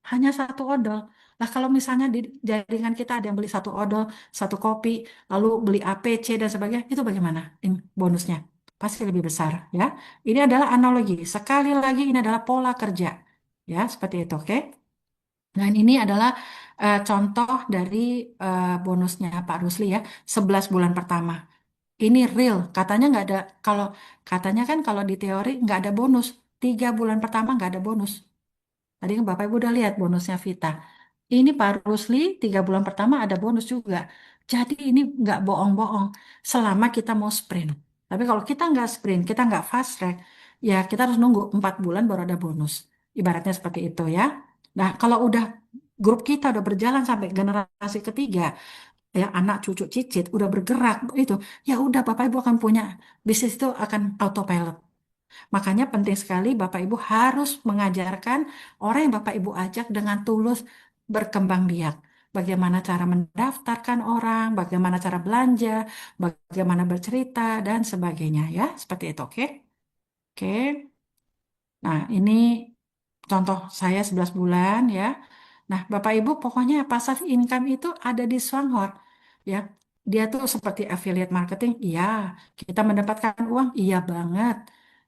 hanya satu odol. Lah kalau misalnya di jaringan kita ada yang beli satu odol, satu kopi, lalu beli APC dan sebagainya, itu bagaimana bonusnya? Pasti lebih besar ya. Ini adalah analogi. Sekali lagi ini adalah pola kerja. Ya, seperti itu, oke? Dan ini adalah contoh dari bonusnya Pak Rusli ya, 11 bulan pertama. Ini real, katanya nggak ada, kalau katanya kan kalau di teori nggak ada bonus, 3 bulan pertama nggak ada bonus. Tadi kan Bapak Ibu udah lihat bonusnya Vita. Ini Pak Rusli 3 bulan pertama ada bonus juga. Jadi ini nggak bohong-bohong selama kita mau sprint. Tapi kalau kita nggak sprint, kita nggak fast track, ya kita harus nunggu 4 bulan baru ada bonus. Ibaratnya seperti itu ya. Nah kalau udah grup kita udah berjalan sampai generasi ketiga, ya anak cucu cicit udah bergerak itu, ya udah Bapak Ibu akan punya bisnis itu akan autopilot. Makanya penting sekali Bapak Ibu harus mengajarkan orang yang Bapak Ibu ajak dengan tulus berkembang biak. Bagaimana cara mendaftarkan orang, bagaimana cara belanja, bagaimana bercerita dan sebagainya ya. Seperti itu, oke? Oke. Nah, ini contoh saya 11 bulan ya. Nah, Bapak Ibu pokoknya passive income itu ada di Swanghor ya. Dia tuh seperti affiliate marketing, iya. Kita mendapatkan uang, iya banget.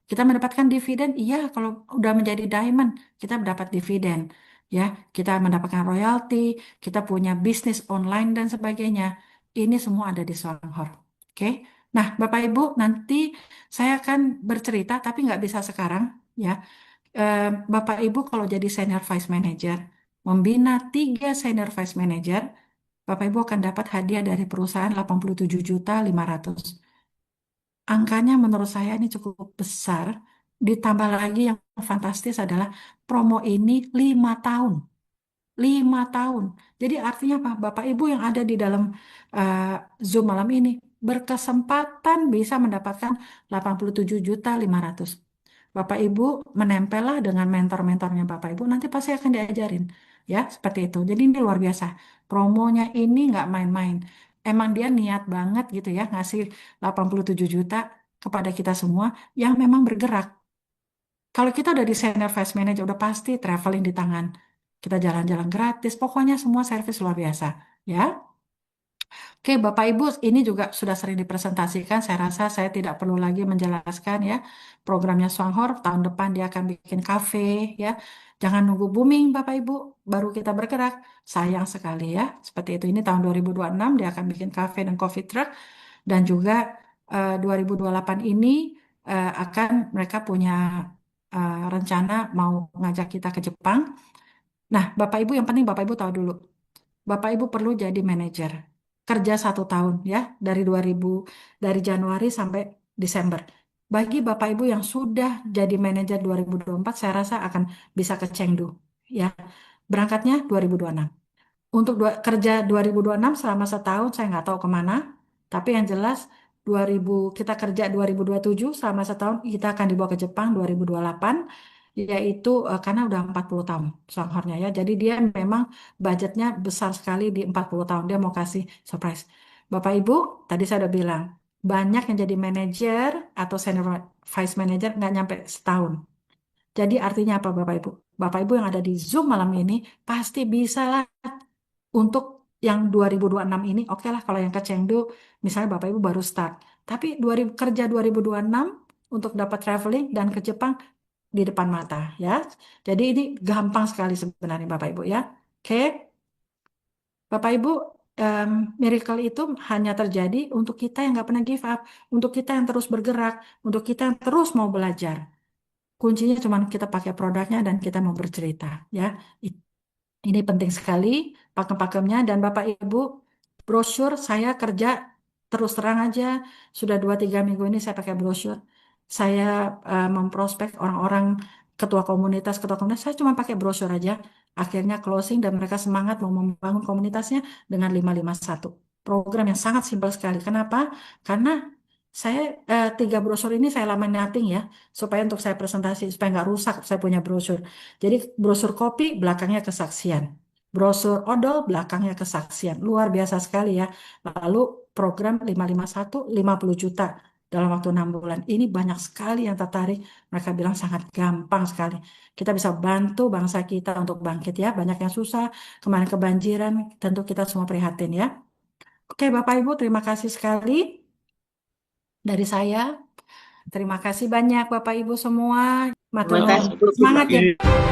Kita mendapatkan dividen, iya. Kalau udah menjadi diamond, kita mendapat dividen ya. Kita mendapatkan royalti, kita punya bisnis online dan sebagainya. Ini semua ada di Swanghor. Oke. Nah, Bapak Ibu, nanti saya akan bercerita, tapi nggak bisa sekarang ya. Eh, Bapak Ibu kalau jadi senior vice manager, membina 3 senior vice manager, Bapak Ibu akan dapat hadiah dari perusahaan 87.500.000. Angkanya menurut saya ini cukup besar. Ditambah lagi yang fantastis adalah promo ini 5 tahun. 5 tahun. Jadi artinya apa? Bapak Ibu yang ada di dalam eh, Zoom malam ini berkesempatan bisa mendapatkan 87.500.000. Bapak Ibu menempellah dengan mentor-mentornya Bapak Ibu, nanti pasti akan diajarin. Ya, seperti itu. Jadi ini luar biasa. Promonya ini nggak main-main. Emang dia niat banget gitu ya, ngasih 87 juta kepada kita semua yang memang bergerak. Kalau kita udah di senior vice manager, udah pasti traveling di tangan. Kita jalan-jalan gratis, pokoknya semua servis luar biasa. Ya. Oke, Bapak Ibu, ini juga sudah sering dipresentasikan. Saya rasa saya tidak perlu lagi menjelaskan ya. Programnya Swanghor tahun depan dia akan bikin kafe ya. Jangan nunggu booming Bapak Ibu, baru kita bergerak. Sayang sekali ya. Seperti itu ini tahun 2026 dia akan bikin kafe dan coffee truck dan juga 2028 ini akan mereka punya rencana mau ngajak kita ke Jepang. Nah, Bapak Ibu yang penting Bapak Ibu tahu dulu. Bapak Ibu perlu jadi manajer. Kerja 1 tahun ya, dari 2000 dari Januari sampai Desember. Bagi Bapak Ibu yang sudah jadi manajer 2024, saya rasa akan bisa ke Chengdu ya. Berangkatnya 2026. Untuk kerja 2026 selama setahun saya nggak tahu kemana, tapi yang jelas 2000 kita kerja 2027 selama setahun kita akan dibawa ke Jepang 2028 yaitu karena udah 40 tahun Songhornya ya. Jadi dia memang budgetnya besar sekali di 40 tahun dia mau kasih surprise. Bapak Ibu, tadi saya udah bilang banyak yang jadi manajer atau senior vice manager nggak nyampe setahun. Jadi artinya apa Bapak Ibu? Bapak Ibu yang ada di Zoom malam ini pasti bisa lah untuk yang 2026 ini, oke lah kalau yang ke Chengdu, misalnya Bapak Ibu baru start. Tapi 2000, kerja 2026 untuk dapat traveling dan ke Jepang di depan mata ya. Jadi ini gampang sekali sebenarnya Bapak Ibu ya. Oke, Bapak Ibu, em, miracle itu hanya terjadi untuk kita yang nggak pernah give up, untuk kita yang terus bergerak, untuk kita yang terus mau belajar. Kuncinya cuma kita pakai produknya dan kita mau bercerita ya. Ini penting sekali pakem-pakemnya dan Bapak Ibu brosur saya kerja terus terang aja sudah 2-3 minggu ini saya pakai brosur. Saya memprospek orang-orang ketua komunitas saya cuma pakai brosur aja. Akhirnya closing dan mereka semangat mau membangun komunitasnya dengan 551. Program yang sangat simpel sekali. Kenapa? Karena saya 3 brosur ini saya laminating ya supaya untuk saya presentasi supaya nggak rusak saya punya brosur. Jadi brosur kopi belakangnya kesaksian. Brosur odol belakangnya kesaksian. Luar biasa sekali ya. Lalu program 551 50 juta dalam waktu 6 bulan. Ini banyak sekali yang tertarik. Mereka bilang sangat gampang sekali. Kita bisa bantu bangsa kita untuk bangkit ya. Banyak yang susah. Kemarin kebanjiran. Tentu kita semua prihatin ya. Oke Bapak Ibu terima kasih sekali dari saya. Terima kasih banyak Bapak Ibu semua. Matur Terima nuwun. kasih Bu Semangat Fitri. ya.